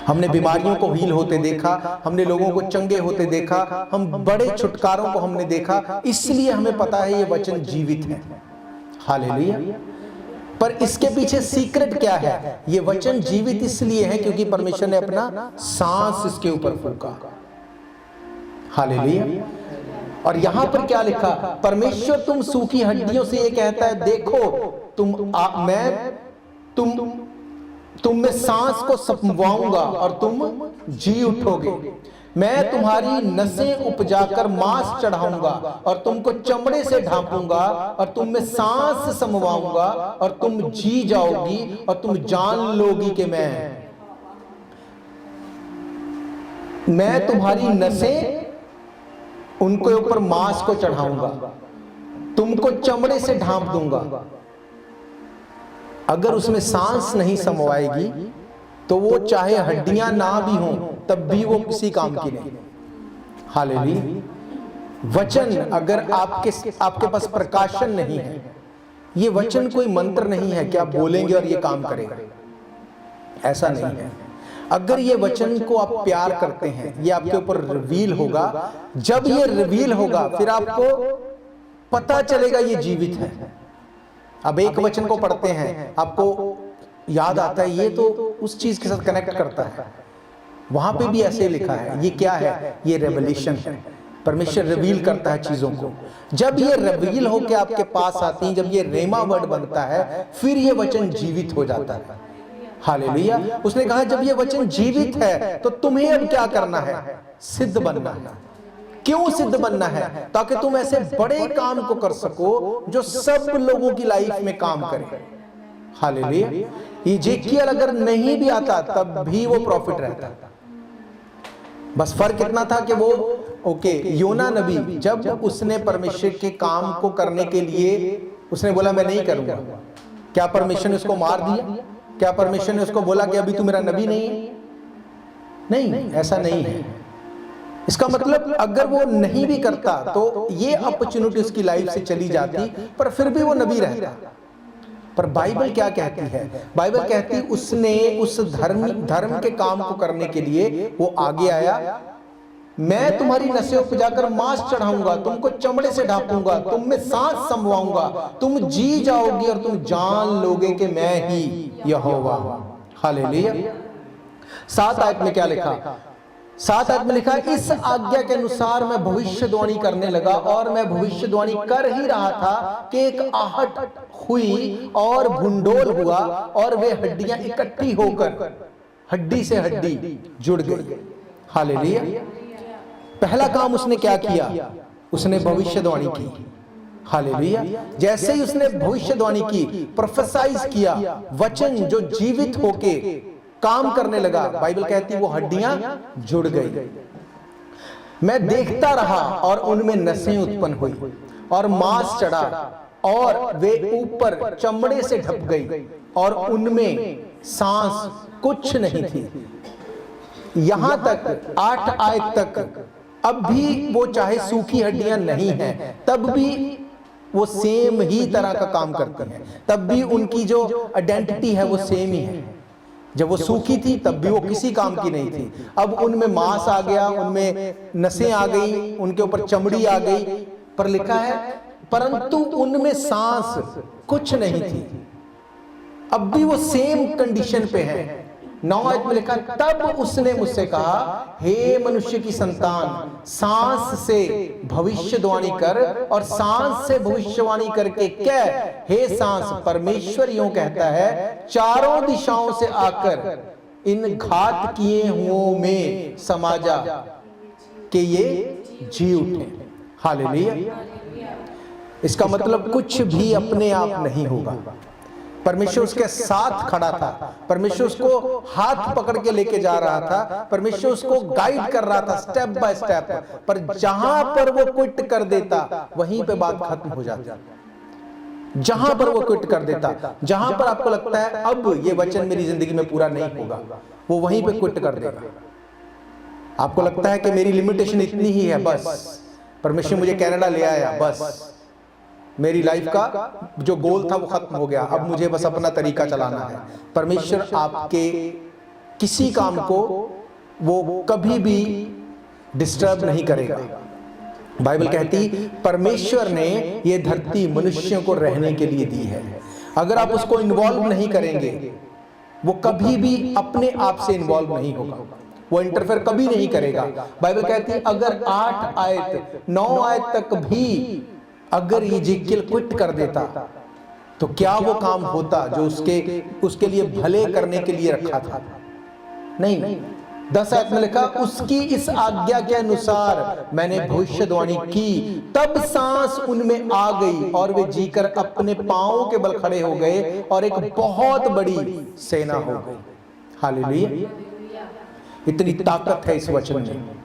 हमने बीमारियों को हील होते देखा, हमने लोगों को चंगे होते देखा, हम बड़े छुटकारों को हमने देखा, इसलिए हमें पता है ये वचन जीवित है। हालेलुया। पर इसके पीछे सीक्रेट क्या है? ये वचन जीवित इसलिए है क्योंकि परमेश्वर ने अपना सांस इसके ऊपर फूंका। हालेलुया। और यहां पर क्या लिखा? परमेश्वर तुम सूखी हड्डियों से ये कहता है, देखो तुम में सांस को समवाऊंगा और तुम जी उठोगे। मैं तुम्हारी नसें उपजाकर मांस चढ़ाऊंगा और तुमको चमड़े से ढांपूंगा और तुम में सांस समवाऊंगा और तुम जी जाओगी और तुम जान लोगी कि मैं तुम्हारी नसें, उनके ऊपर मांस को चढ़ाऊंगा, तुमको चमड़े से ढांप दूंगा। अगर उसमें सांस नहीं समवाएगी तो वो चाहे हड्डियां ना भी हों तब भी वो किसी काम की नहीं। हालेलुया। वचन अगर आपके पास प्रकाशन नहीं है, ये वचन कोई मंत्र नहीं है कि आप बोलेंगे और ये काम करेगा, ऐसा नहीं है। अगर ये वचन को आप प्यार करते हैं, ये आपके ऊपर रिवील होगा। जब ये रिवील होगा फिर आपको पता चलेगा ये जीवित है। अब एक वचन को पढ़ते हैं, आपको याद आता है ये तो उस चीज के साथ कनेक्ट करता है, वहां पे भी ऐसे लिखा है। ये क्या है? ये रेवलेशन है। परमेश्वर रिवील करता है चीजों को। जब ये रिवील होके आपके पास आती है, जब ये रेमा वर्ड बनता है, फिर ये वचन जीवित हो जाता है। हालेलुया। उसने कहा जब ये वचन जीवित है तो तुम्हें अब क्या करना है? सिद्ध बनना है। क्यों सिद्ध बनना है? ताकि तुम ऐसे बड़े काम को कर सको जो सब लोगों की लाइफ में काम करे। हालेलुया। इज़ेकियल अगर नहीं भी आता तब भी वो प्रॉफिट रहता। बस फर्क इतना था कि वो योना नबी जब उसने परमेश्वर के काम को करने के लिए उसने बोला मैं नहीं करूंगा, क्या परमेश्वर ने उसको मार दिया? क्या परमेश्वर ने उसको बोला कि अभी तू मेरा नबी नहीं है? नहीं, ऐसा नहीं है। इसका मतलब अगर वो नहीं भी करता तो ये अपॉर्चुनिटी उसकी लाइफ से चली जाती, पर फिर भी वो नबी रहता। पर बाइबल क्या कहती है? बाइबल कहती उसने उस धर्म के काम को करने के लिए वो आगे आया। मैं तुम्हारी नसें उपजाकर मांस चढ़ाऊंगा, तुमको चमड़े से ढांपूंगा, तुम में सांस समवाऊंगा, तुम जी जाओगी और तुम जान लोगे कि मैं ही यहोवा हूं। हालेलुया। 7 आयत में क्या लिखा? 7 आयत में लिखा, इस आज्ञा के अनुसार मैं भविष्यवाणी करने लगा और मैं भविष्यवाणी कर ही रहा था कि एक आहट हुई और भूंडोल हुआ और वे हड्डियां इकट्ठी होकर हड्डी से हड्डी जुड़ गई। हालेलुया। पहला काम उसने क्या किया? उसने भविष्यवाणी की। हालेलुया। जैसे ही उसने भविष्यवाणी की, प्रोफेसाइज किया, वचन जो जीवित होके काम करने लगा, बाइबल कहती वो हड्डियां जुड़ गई। मैं देखता रहा और उनमें नसें उत्पन्न हुई और मांस चढ़ा और वे ऊपर चमड़े से ढप गई और उनमें सांस कुछ नहीं थी। यहां तक 8 आयत तक अब भी वो चाहे सूखी हड्डियां नहीं हैं, तब भी वो सेम ही तरह का काम करती हैं, तब भी उनकी जो आइडेंटिटी है वो सेम ही है। जब वो सूखी थी तब भी वो किसी काम की नहीं थी, अब उनमें मांस आ गया, उनमें नसें आ गई, उनके ऊपर चमड़ी आ गई, पर लिखा है परंतु उनमें सांस कुछ नहीं थी। अब भी वो सेम कंडीशन पे है। 9 आयत में लिखा, तब उसने मुझसे कहा, हे मनुष्य की संतान, सांस से भविष्यवाणी कर और सांस से भविष्यवाणी करके कह, हे सांस, परमेश्वर यूं कहता है, चारों दिशाओं से आकर इन घात किए हुओं में समा जा कि ये जी उठे। हालेलुया। इसका मतलब कुछ भी अपने आप नहीं होगा। परमेश्वर उसके साथ खड़ा था, परमेश्वर उसको हाथ पकड़ के लेके जा रहा था, परमेश्वर उसको गाइड कर रहा था स्टेप बाय स्टेप। पर जहां पर वो क्विट कर देता वहीं पे बात खत्म हो जाती। जहां पर वो क्विट कर देता, जहां पर आपको लगता है अब ये वचन मेरी जिंदगी में पूरा नहीं होगा, वो वहीं पे क्विट कर देगा। आपको लगता है कि मेरी लिमिटेशन इतनी ही है, बस परमेश्वर मुझे कनाडा ले आया, बस मेरी लाइफ का जो गोल था वो खत्म हो गया, अब मुझे बस अपना तरीका चलाना है। परमेश्वर आपके किसी काम को वो कभी भी डिस्टर्ब नहीं करेगा। बाइबल कहती, परमेश्वर ने ये धरती मनुष्यों को रहने के लिए दी है। अगर आप उसको इन्वॉल्व नहीं करेंगे, वो कभी भी अपने आप से इन्वॉल्व नहीं होगा, वो इंटरफेयर कभी नहीं करेगा। बाइबल कहती है, अगर 8 आयत 9 आयत तक भी अगर यिजकियल क्विट कर देता तो क्या वो काम होता जो उसके लिए भले करने के लिए रखा था? नहीं। 10 आयत में लिखा, उसकी इस आज्ञा के अनुसार मैंने भविष्यवाणी की, तब सांस उनमें आ गई और वे जीकर अपने पांवों के बल खड़े हो गए और एक बहुत बड़ी सेना हो गई। हालेलुया। इतनी ताकत है इस वचन में,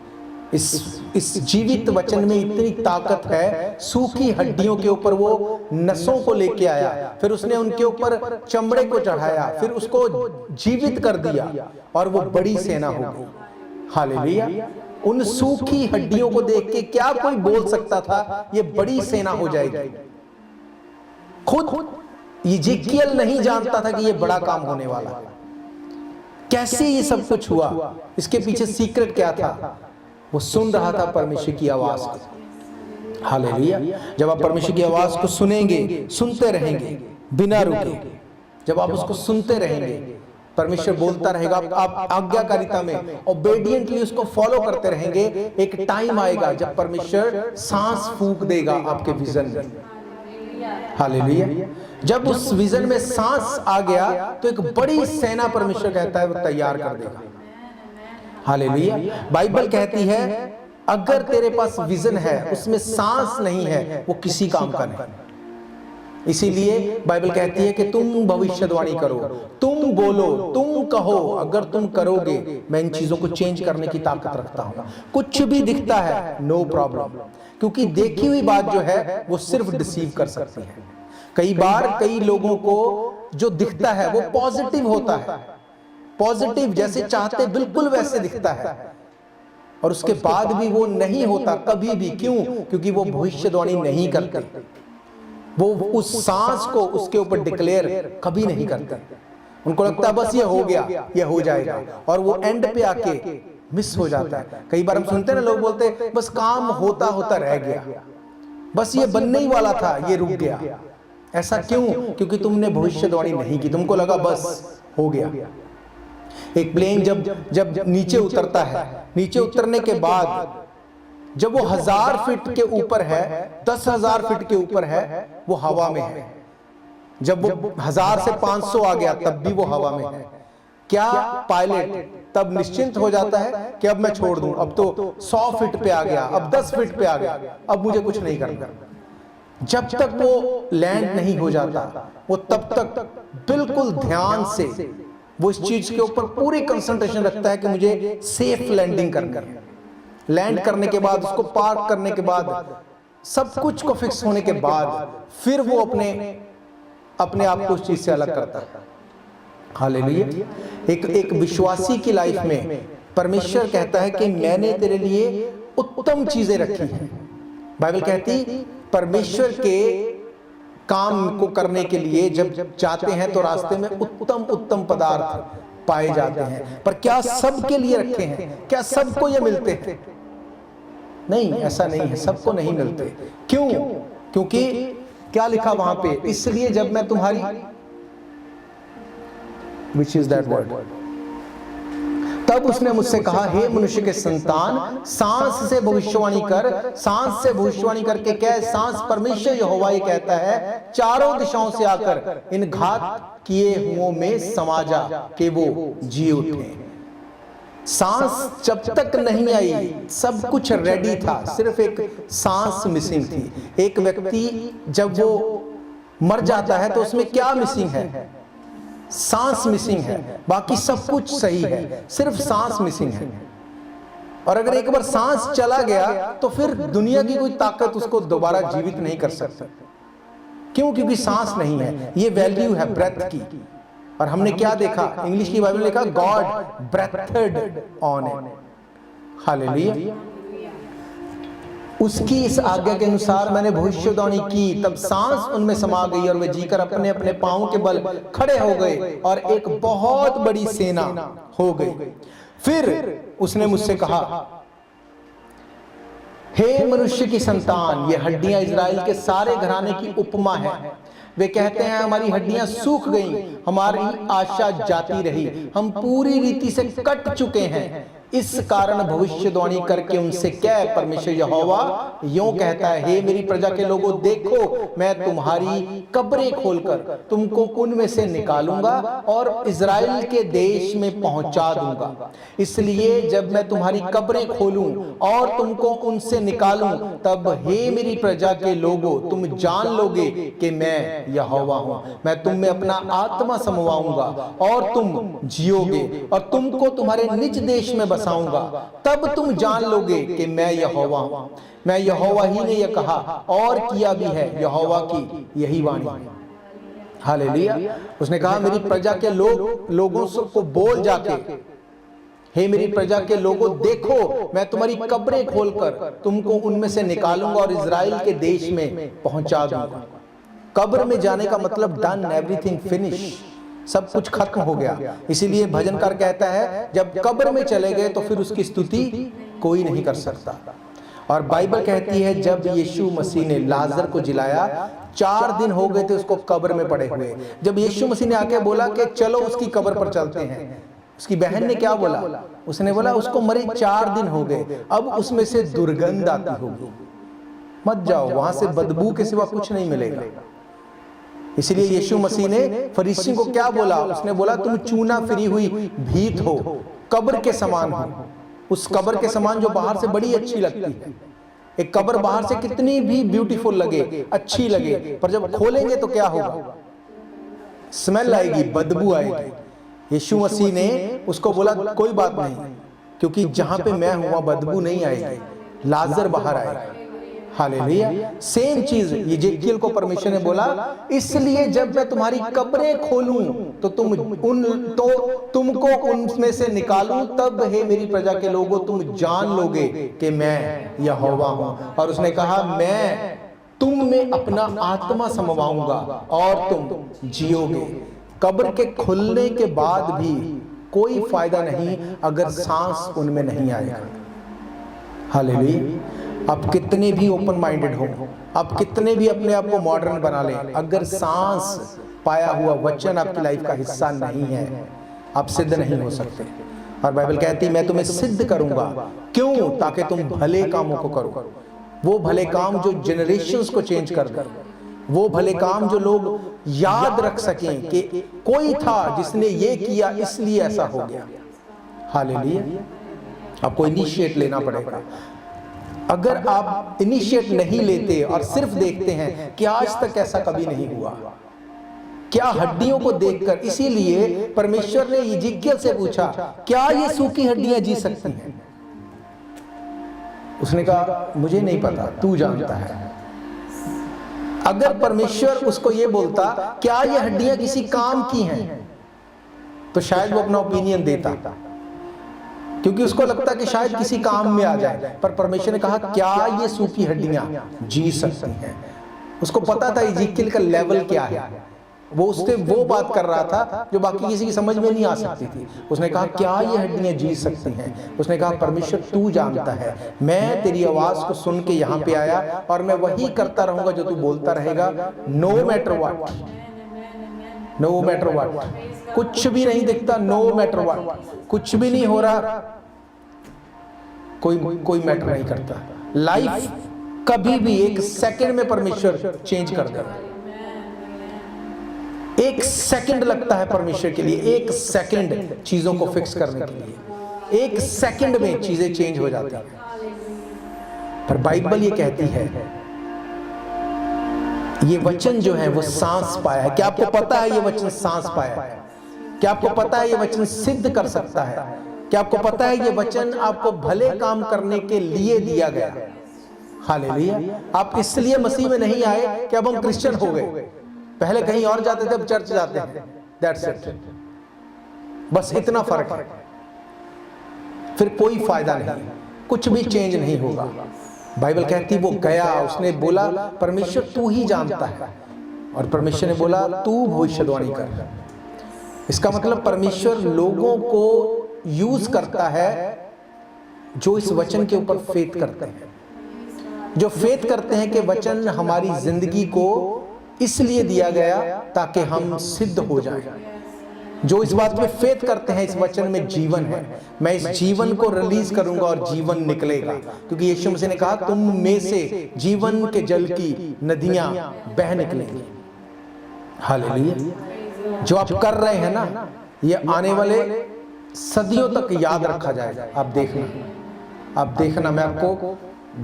इस जीवित वचन में इतनी ताकत है। सूखी हड्डियों के ऊपर वो नसों को लेके आया, फिर उसने उनके ऊपर चमड़े को चढ़ाया, फिर उसको जीवित कर दिया और वो बड़ी सेना हो गई। हालेलुया। उन सूखी हड्डियों को देख के क्या कोई बोल सकता था ये बड़ी सेना हो जाएगी? खुद यिजकियल नहीं जानता था कि ये बड़ा काम होने वाला है। कैसे ये सब कुछ हुआ, इसके पीछे सीक्रेट क्या था? वो सुन रहा था परमेश्वर की आवाज को। हालेलुया। जब आप परमेश्वर की आवाज को सुनेंगे, सुनते रहेंगे बिना रुके, जब आप उसको सुनते रहेंगे, परमेश्वर बोलता रहेगा, आप आज्ञाकारिता में ओबेडिएंटली उसको फॉलो करते रहेंगे, एक टाइम आएगा जब परमेश्वर सांस फूंक देगा आपके विजन में। हालेलुया। जब उस विजन में सांस आ गया तो एक बड़ी सेना परमेश्वर कहता है वो तैयार कर देगा। हालेलुया। बाइबल कहती है, अगर तेरे पास विजन है, उसमें सांस नहीं है, वो किसी काम का नहीं। इसीलिए बाइबल कहती है कि तुम भविष्यवाणी करो, तुम बोलो, तुम कहो, अगर तुम करोगे मैं इन चीजों को चेंज करने की ताकत रखता हूं। कुछ भी दिखता है, नो प्रॉब्लम, क्योंकि देखी हुई बात जो है वो सिर्फ डिसीव कर सकती है। कई बार कई लोगों को जो दिखता है वो पॉजिटिव होता है, पॉजिटिव जैसे चाहते बिल्कुल वैसे दिखता है, और उसके बाद भी वो नहीं होता कभी भी। क्यों? क्योंकि वो भविष्यवाणी नहीं करते, वो उस सांस को उसके ऊपर डिक्लेयर कभी नहीं करते। उनको लगता है बस ये हो गया, ये हो जाएगा, और वो एंड पे आके मिस हो जाता है। कई बार हम सुनते हैं ना, लोग बोलते हैं बस काम होता होता रह गया, बस ये बनने ही वाला था, ये रुक गया। ऐसा क्यों? क्योंकि तुमने भविष्यवाणी नहीं की, तुमको लगा बस हो गया। एक प्लेन जब नीचे उतरता है, नीचे उतरने के बाद जब वो 1000 फीट के ऊपर है, 10,000 फीट के ऊपर है, वो हवा में है। जब वो 1000 से 500 आ गया तब भी वो हवा में है। क्या पायलट तब निश्चिंत हो जाता है कि अब मैं छोड़ दूं, अब तो 100 फीट पे आ गया, अब 10 फीट पे आ गया, अब मुझे कुछ नहीं करना? जब तक वो लैंड नहीं हो जाता, वो तब तक बिल्कुल ध्यान से वो इस चीज के ऊपर पूरी कंसंट्रेशन रखता है कि मुझे सेफ लैंडिंग करनी है। लैंड करने के बाद, उसको पार्क करने के बाद, सब कुछ को फिक्स होने के बाद, फिर वो अपने आप को उस चीज से अलग करता है। हालेलुया। एक विश्वासी की लाइफ में परमेश्वर कहता है कि मैंने तेरे लिए उत्तम चीजें रखी हैं। बाइबल कहती परमेश्वर के काम को करने के लिए जब जाते हैं तो रास्ते में उत्तम उत्तम पदार्थ पाए जाते हैं। पर क्या सबके लिए रखे हैं? क्या सबको ये मिलते हैं? नहीं, ऐसा नहीं है, सबको नहीं मिलते। क्यों? क्योंकि क्या लिखा वहां पे? इसलिए जब मैं तुम्हारी, which is that word? तब उसने मुझसे कहा, हे मनुष्य के संतान, सांस से भविष्यवाणी कर, सांस से भविष्यवाणी करके कह, सांस परमेश्वर यहोवा ये कहता है, चारों दिशाओं से आकर इन घात किए हुओं में समा जा कि वो जी उठे। सांस जब तक नहीं आई सब कुछ रेडी था, सिर्फ एक सांस मिसिंग थी। एक व्यक्ति जब वो मर जाता है तो उसमें क्या मिसिंग है? सांस मिसिंग है, बाकी सब कुछ सही है, सिर्फ सांस मिसिंग है। और अगर एक बार सांस चला गया तो फिर दुनिया की कोई ताकत उसको दोबारा जीवित नहीं कर सकती। क्यों? क्योंकि सांस नहीं है। ये वैल्यू है ब्रेथ की। और हमने क्या देखा? इंग्लिश की बाइबल में लिखा, गॉड ब्रेथेड ऑन इट। हालेलुया। उसकी इस आज्ञा के अनुसार मैंने भविष्यवाणी की, तब सांस उनमें समा गई और वे जीकर अपने अपने पांवों के बल खड़े हो गए और एक बहुत बड़ी सेना हो गई। फिर उसने मुझसे कहा, हे मनुष्य की संतान, ये हड्डियां इजराइल के सारे घराने की उपमा है। वे कहते हैं, हमारी हड्डियां सूख गईं, हमारी आशा जाती रही, हम पूरी रीति से कट चुके हैं। इस कारण भविष्यवाणी करके उनसे कह, परमेश्वर यहोवा यूं कहता है, हे मेरी प्रजा के लोगों, देखो मैं तुम्हारी कब्रें खोलकर तुमको उनमें से निकालूंगा और इजराइल के देश में पहुंचा दूंगा। इसलिए जब मैं तुम्हारी कब्रें खोलूं और तुमको उनसे निकालूं, तब हे मेरी प्रजा के लोगों, तुम जान लोगे कि मैं यहोवा हूं। मैं तुम में अपना आत्मा समवाऊंगा और तुम जियोगे और तुमको तुम्हारे निज देश में बसाऊंगा। तब तुम जान लोगे कि मैं यहोवा हूं। मैं यहोवा ही ने यह कहा और किया भी है, यहोवा की यही वाणी है। हालेलुया। उसने कहा, मेरी प्रजा के लोगों को बोल जाके, हे मेरी प्रजा के लोगों, देखो मैं तुम्हारी कब्रें खोलकर तुमको उनमें से निकालूंगा और इजराइल के देश में पहुंचा दूंगा। कब्र में जाने का मतलब डन, एवरीथिंग फिनिश, सब कुछ खत्म हो गया। इसीलिए भजनकार कहता है, जब कब्र में चले गए तो फिर उसकी स्तुति कोई नहीं कर सकता। और बाइबल कहती है, जब यीशु मसीह ने लाजर को जिलाया, 4 दिन हो गए थे उसको कब्र में पड़े हुए। जब यीशु मसीह ने आके बोला कि चलो उसकी कब्र पर चलते हैं, उसकी बहन ने क्या बोला? उसने बोला, उसको मरे 4 दिन हो गए, अब उसमें से दुर्गंध आती होगी, मत जाओ, वहां से बदबू के सिवा कुछ नहीं मिलेगा। इसलिए यीशु मसीह ने फरीसियों को क्या बोला? उसने बोला, तुम चूना फिरी हुई भीत हो, कब्र के समान हो। उस कब्र के समान जो बाहर से बड़ी अच्छी लगती है। एक कब्र बाहर से कितनी भी ब्यूटीफुल लगे, अच्छी लगे, पर जब खोलेंगे तो क्या होगा? स्मेल आएगी, बदबू आएगी। यीशु मसीह ने उसको बोला, कोई बात नहीं, क्योंकि जहां पे मैं हूं वहां बदबू नहीं आएगी, लाजर बाहर आएगा। हालेलुया। सेम चीज यिजकियल को परमेश्वर ने बोला, इसलिए जब मैं तुम्हारी कब्रें खोलूं तो तुमको उनमें से निकालूं, तब हे मेरी प्रजा के लोगों, तुम जान लोगे कि मैं यहोवा हूं। और उसने कहा, मैं तुम में अपना आत्मा समवाऊंगा और तुम जियोगे। कब्र के खुलने के बाद भी कोई फायदा नहीं अगर सांस उनमें नहीं आएगा। हालेलुया। आप कितने भी ओपन माइंडेड हो, आप कितने भी अपने आप को मॉडर्न बना लें, अगर सांस पाया हुआ वचन आपकी लाइफ का हिस्सा नहीं है, आप सिद्ध नहीं हो सकते। और बाइबल कहती है, मैं तुम्हें सिद्ध करूंगा। क्यों? ताकि तुम भले कामों को करो, वो भले काम जो जनरेशंस को चेंज कर दे, वो भले काम जो लोग याद रख सकें कि कोई था जिसने ये किया इसलिए ऐसा हो गया। हालेलुया। आपको इनिशिएट लेना पड़ेगा। अगर आप इनिशिएट नहीं लेते और सिर्फ देखते हैं कि आज तक ऐसा कभी नहीं हुआ, क्या हड्डियों को देखकर, इसीलिए परमेश्वर ने यिजकियल से पूछा, क्या ये सूखी हड्डियां जी सकती हैं? उसने कहा, मुझे नहीं पता, तू जानता है। अगर परमेश्वर उसको ये बोलता, क्या ये हड्डियां किसी काम की हैं, तो शायद वो अपना ओपिनियन देता, क्योंकि उसको लगता कि शायद किसी काम में आ जाए। पर परमेश्वर ने कहा, क्या ये सूखी हड्डियां जी सकती हैं? उसको पता था यिजकियल का लेवल क्या है। वो उससे वो बात कर रहा था जो बाकी किसी की समझ में नहीं आ सकती थी। उसने कहा, क्या ये हड्डियां जी सकती हैं? उसने कहा, परमेश्वर तू जानता है, मैं तेरी आवाज को सुन के यहाँ पे आया और मैं वही करता रहूंगा जो तू बोलता रहेगा, no matter what. No matter what, कुछ भी नहीं दिखता, नो मैटर व्हाट, कुछ भी नहीं हो रहा, कोई मैटर नहीं करता। लाइफ कभी भी एक सेकंड में परमेश्वर चेंज कर देगा। एक सेकंड लगता है परमेश्वर के लिए, एक सेकंड चीजों को फिक्स करने के लिए, एक सेकंड में चीजें चेंज हो जाती हैं। पर बाइबल ये कहती है, ये वचन जो है वो सांस पाया है। क्या आपको पता है ये वचन सांस पाया है? क्या आपको पता है ये वचन सिद्ध कर सकता है? क्या आपको पता है ये वचन आपको भले काम करने के लिए दिया गया? हालेलुया। आप इसलिए मसीह में नहीं आए कि अब हम क्रिश्चियन हो गए, पहले कहीं और जाते थे, अब चर्च जाते हैं, दैट्स इट, बस इतना फर्क है। फिर कोई फायदा नहीं, कुछ भी चेंज नहीं होगा। बाइबल कहती वो गया, उसने बोला परमेश्वर तू ही जानता है, और परमेश्वर ने बोला तू भविष्यवाणी कर। इसका मतलब परमेश्वर लोगों को यूज करता है जो इस वचन के ऊपर फेथ करते हैं, जो फेथ करते हैं कि वचन हमारी जिंदगी को इसलिए दिया गया ताकि हम सिद्ध हो जाएं, जो इस बात में फेथ करते हैं इस वचन में जीवन है, मैं इस जीवन को रिलीज करूंगा और जीवन निकलेगा, क्योंकि यीशु मसीह ने कहा तुम में से जीवन के जल की नदियां बह निकलेंगी। हालेलुया। जो आप कर रहे हैं ना, ये आने वाले सदियों तक याद रखा जाएगा। आप देखना, मैं आपको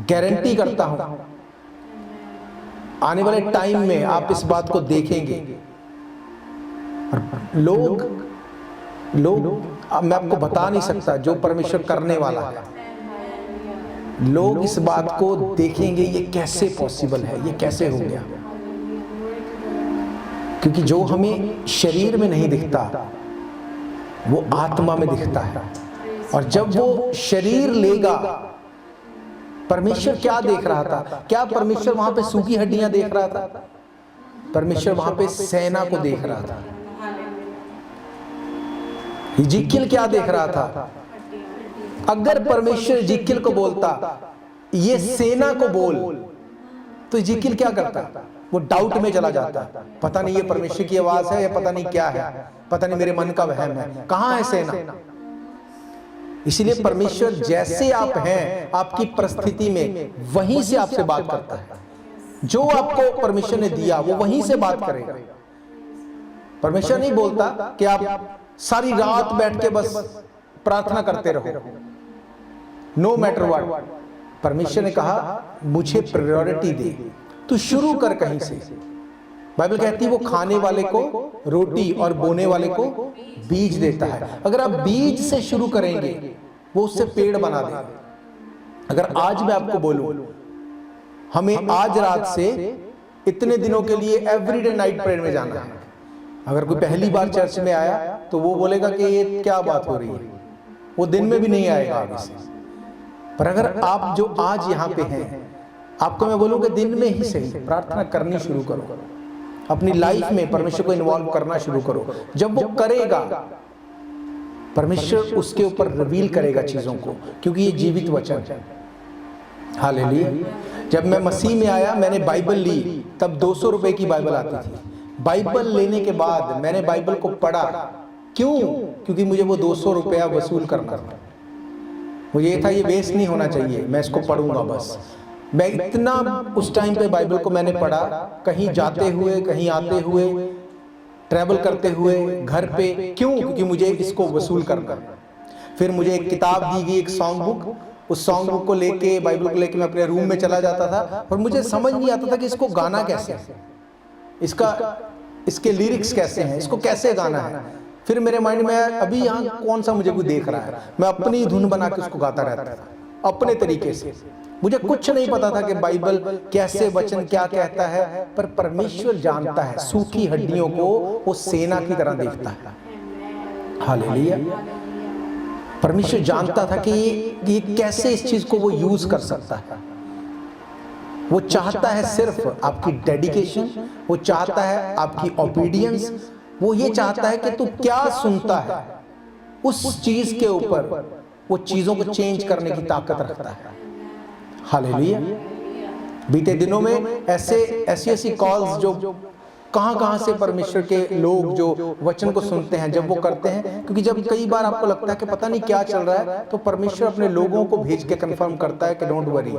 गारंटी करता हूं, आने वाले टाइम में आप इस बात को देखेंगे। लोग मैं आपको बता नहीं सकता जो परमेश्वर करने वाला है, लोग इस बात को देखेंगे ये कैसे पॉसिबल है, ये कैसे हो गया। क्योंकि जो हमें शरीर में नहीं दिखता वो आत्मा में दिखता है, और जब वो शरीर लेगा, परमेश्वर क्या देख रहा था? क्या परमेश्वर वहां पे सूखी हड्डियां देख रहा था? परमेश्वर वहां पे सेना को देख रहा था। इज़िकियल क्या देख रहा था? अगर परमेश्वर इज़िकियल को बोलता ये सेना को बोल, तो इज़िकियल क्या करता? वो डाउट में चला जाता, पता नहीं ये परमेश्वर की आवाज है या पता नहीं क्या है, पता नहीं मेरे मन का वहम है, कहां है सेना? इसलिए परमेश्वर जैसे आप हैं, आपकी परिस्थिति में वहीं से आपसे बात करता है। जो आपको परमेश्वर ने दिया वो वहीं से बात करेगा। परमेश्वर नहीं बोलता कि आप सारी रात बैठ के बस प्रार्थना करते रहो, नो मैटर व्हाट। परमेश्वर ने कहा मुझे प्रायोरिटी दे, तू शुरू कर कहीं से। बाइबल कहती है वो खाने वाले को रोटी और बोने वाले को बीज देता है। अगर आप बीज से शुरू करेंगे वो उससे पेड़ बना देगा। अगर आज मैं आपको बोलूं हमें आज रात से इतने दिनों के लिए एवरीडे नाइट प्रेयर में जाना है, अगर कोई पहली बार चर्च में आया तो वो बोलेगा कि ये क्या बात हो रही है, वो दिन में भी नहीं आएगा आगे से। पर अगर आप जो आज यहाँ पे हैं, आपको मैं बोलूँ कि दिन में ही सही प्रार्थना करनी शुरू करो, अपनी लाइफ में परमेश्वर को इन्वॉल्व करना शुरू करो। जब वो करेगा परमेश्वर उसके ऊपर रिवील करेगा चीजों को, क्योंकि ये जीवित वचन है। हालेलुया। जब मैं मसीह में आया, मैंने बाइबल ली, तब 200 रुपए की बाइबल आती थी। बाइबल लेने के बाद मैंने बाइबल को पढ़ा, क्यों? क्योंकि मुझे वो 200 रुपया वसूल करना था। मुझे ये था ये वेस्ट नहीं होना चाहिए, मैं इसको पढ़ूंगा बस। मैं इतना उस टाइम पे बाइबल को मैंने पढ़ा, कहीं जाते हुए, कहीं आते हुए, ट्रैवल करते हुए, घर पे। क्यों? क्योंकि मुझे इसको वसूल करना। फिर मुझे एक किताब दी गई, एक सॉन्ग बुक। उस सॉन्ग बुक को लेके, बाइबल को लेके मैं अपने रूम में चला जाता था, और मुझे समझ नहीं आता था कि इसको गाना कैसे है, इसके लिरिक्स कैसे हैं, इसको कैसे गाना है। फिर मेरे माइंड में अभी यहाँ कौन सा मुझे कोई देख रहा है, मैं अपनी धुन बना के उसको गाता रहता था अपने तरीके से। मुझे कुछ नहीं पता था कि बाइबल कैसे, वचन क्या कहता है, पर परमेश्वर जानता है। सूखी हड्डियों को वो सेना की तरह देखता है। हालेलुया। परमेश्वर जानता था कि ये कैसे इस चीज को वो यूज कर सकता है। वो चाहता है सिर्फ आपकी डेडिकेशन, वो चाहता है आपकी ओबीडियंस, वो ये चाहता है कि तू क्या सुनता है, उस चीज के ऊपर वो चीजों को चेंज करने की ताकत रखता है। हालेलुया। बीते दिनों में ऐसी कॉल्स जो कहाँ से परमेश्वर के लोग जो वचन को सुनते हैं, जब वो करते हैं, क्योंकि जब कई बार आपको लगता है कि पता नहीं क्या चल रहा है, तो परमेश्वर अपने लोगों को भेज के कंफर्म करता है कि डोंट वरी,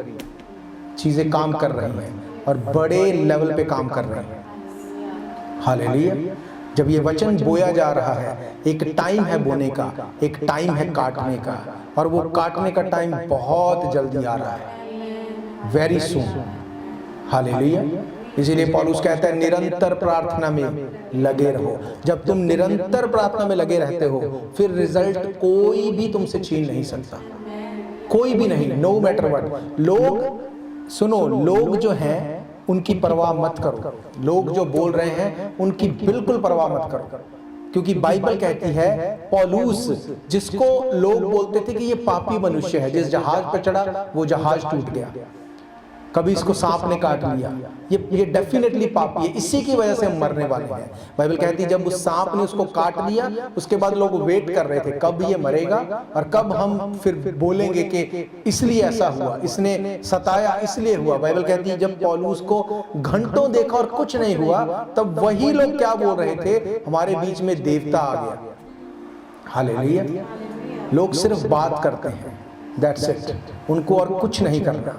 चीजें काम कर रही हैं और बड़े लेवल पे काम कर रही हैं। हालेलुया। जब ये वचन बोया जा रहा है, एक टाइम है बोने का, एक टाइम है काटने का, और वो काटने का टाइम बहुत जल्दी आ रहा है, वेरी सून। हालेलुया। इसीलिए पौलुस कहता है निरंतर प्रार्थना में लगे रहो। जब तुम निरंतर प्रार्थना में लगे रहते हो, फिर रिजल्ट कोई भी तुमसे छीन नहीं सकता, कोई भी नहीं, नो मैटर व्हाट। लोग सुनो, लोग जो हैं उनकी परवाह मत करो, लोग जो बोल रहे हैं उनकी बिल्कुल परवाह मत करो, क्योंकि बाइबल कहती है पौलुस, जिसको लोग बोलते थे कि ये पापी मनुष्य है, जिस जहाज पर चढ़ा वो जहाज टूट गया, कभी इसको सांप ने काट लिया, ये डेफिनेटली पापी है, इसी की वजह से हम मरने वाले हैं। बाइबल कहती है जब उस सांप ने उसको काट लिया, उसके बाद लोग वेट कर रहे थे कब ये मरेगा और कब हम फिर बोलेंगे कि इसलिए ऐसा हुआ, इसने सताया इसलिए हुआ। बाइबल कहती है जब पौलुस को घंटों देखा और कुछ नहीं हुआ, तब वही लोग क्या बोल रहे थे, हमारे बीच में देवता आ गया। हालेलुया। लोग सिर्फ बात करते हैं, दैट्स इट, उनको और कुछ नहीं करना।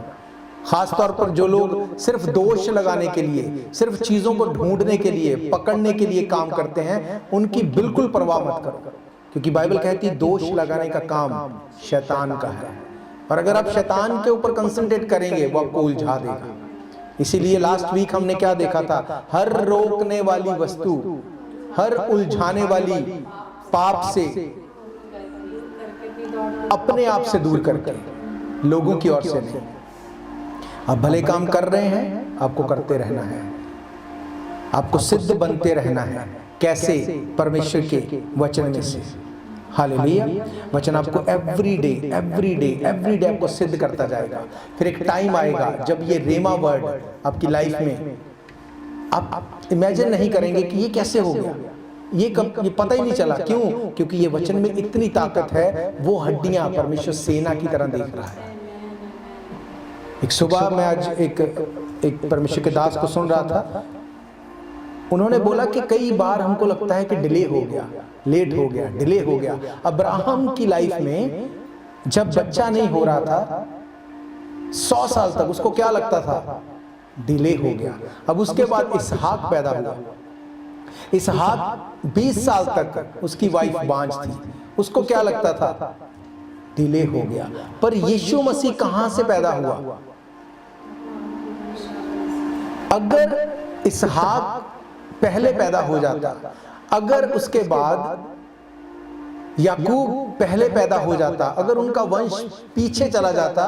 खास तौर पर जो लोग सिर्फ दोष लगाने के लिए, सिर्फ चीजों को ढूंढने के लिए, पकड़ने के लिए काम करते हैं, उनकी बिल्कुल परवाह मत करो, क्योंकि बाइबल कहती है दोष लगाने का काम शैतान का है, और अगर आप शैतान के ऊपर कंसंट्रेट करेंगे वो आपको उलझा देगा। इसीलिए लास्ट वीक हमने क्या देखा था, हर रोकने वाली वस्तु, हर उलझाने वाली पाप से अपने आप से दूर करके, लोगों की ओर से नहीं। आप भले काम कर रहे हैं, आपको करते रहना है, आपको सिद्ध बनते रहना है। कैसे? परमेश्वर के वचन में से। हालेलुया। वचन आपको एवरी डे आपको सिद्ध करता जाएगा। फिर एक टाइम आएगा जब ये रेमा वर्ड आपकी लाइफ में आप इमेजिन नहीं करेंगे कि ये कैसे हो गया, ये पता ही नहीं चला। क्यों? क्योंकि ये वचन में इतनी ताकत है, वो हड्डियां परमेश्वर सेना की तरह देख रहा है। एक सुबह मैं आज एक परमेश्वर के दास को सुन रहा था, उन्होंने बोला कि कई बार हमको लगता है कि डिले हो गया, लेट हो गया, डिले हो गया। अब्राहम की लाइफ में जब बच्चा नहीं हो रहा था 100 साल तक, उसको क्या लगता था? डिले हो गया। अब उसके बाद इसहाक पैदा हुआ। इसहाक 20 साल तक उसकी वाइफ बांझ थी, उसको क्या लगता था? डिले हो गया। पर यीशु मसीह कहां से पैदा हुआ? अगर इसहाक पहले पैदा हो जाता, अगर उसके बाद याकूब पहले पैदा हो जाता, अगर उनका वंश पीछे चला जाता,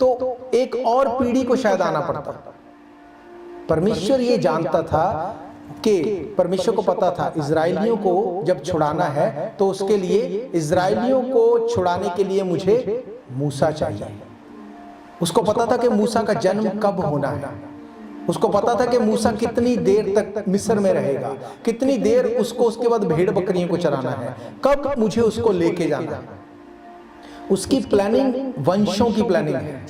तो एक और पीढ़ी को शायद आना पड़ता। परमेश्वर ये जानता था कि परमेश्वर को पता था इजराइलियों को जब छुड़ाना है तो उसके लिए, इजराइलियों को छुड़ाने के लिए मुझे मूसा चाहिए। उसको पता था कि मूसा का जन्म कब होना है, उसको पता था कि मूसा कितनी देर तक मिस्र में रहेगा, कितनी देर उसको उसके बाद भेड़ बकरियों को चराना है, कब मुझे उसको लेके जाना है। उसकी प्लानिंग वंशों की प्लानिंग है,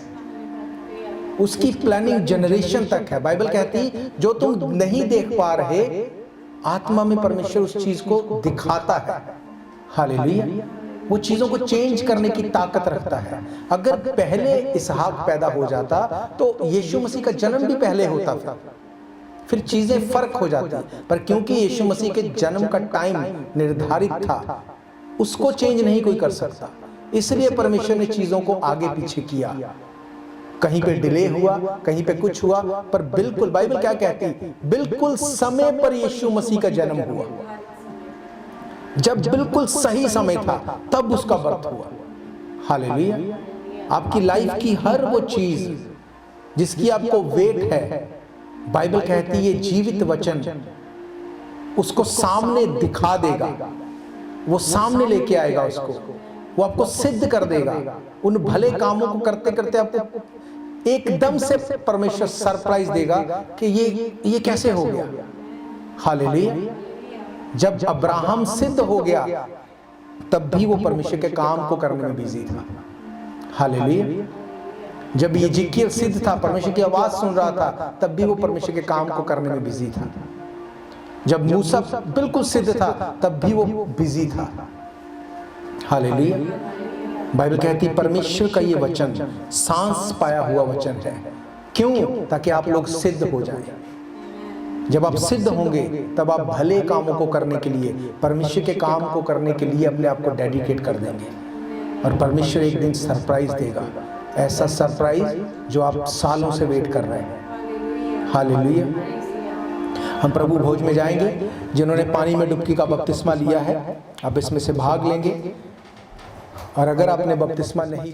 उसकी प्लानिंग जनरेशन तक है। बाइबल कहती जो तुम नहीं देख पा रहे, आत्मा में परमेश्वर उस चीज को दिखाता है। हालेलुया। वो चीजों को चेंज करने की ताकत रखता है। अगर पहले इसहाक पैदा हो जाता तो यीशु मसीह का जन्म भी पहले होता, फिर चीजें फर्क हो जाती। पर क्योंकि यीशु मसीह के जन्म का टाइम निर्धारित था, उसको चेंज नहीं कोई कर सकता, इसलिए परमेश्वर ने चीजों को आगे पीछे किया। कहीं पे डिले हुआ, कहीं पे कुछ हुआ, पर बिल्कुल बाइबल क्या कहती, बिल्कुल समय पर यीशु मसीह का जन्म हुआ। जब बिल्कुल सही समय था तब उसका बर्थ हुआ। हालेलुया। आपकी लाइफ की हर वो चीज जिसकी आपको वेट है, बाइबल कहती है ये जीवित वचन उसको सामने दिखा देगा, वो सामने लेके आएगा उसको, वो आपको सिद्ध कर देगा। उन भले कामों को करते करते आपको एकदम से परमेश्वर सरप्राइज देगा कि ये कैसे हो गया। हालेलुया। जब अब्राहम सिद्ध हो गया तब भी वो परमेश्वर के काम को करने में बिजी था। हालेलुया। जब यिजकियेल सिद्ध था, परमेश्वर की आवाज सुन रहा था, तब भी वो परमेश्वर के काम को करने में बिजी था। जब मूसा बिल्कुल सिद्ध था तब भी वो बिजी था। हालेलुया। बाइबल कहती परमेश्वर का ये वचन सांस पाया हुआ वचन है। क्यों? ताकि आप लोग सिद्ध हो जाएं। जब आप सिद्ध होंगे तब आप भले कामों को करने के लिए, परमेश्वर के काम को करने के लिए अपने आप को डेडिकेट कर देंगे और परमेश्वर एक दिन सरप्राइज देगा, ऐसा सरप्राइज जो आप सालों से वेट कर रहे हैं। हालेलुया। हम प्रभु भोज में जाएंगे। जिन्होंने पानी में डुबकी का बपतिस्मा लिया है, आप इसमें से भाग लेंगे, और अगर आपने बपतिस्मा नहीं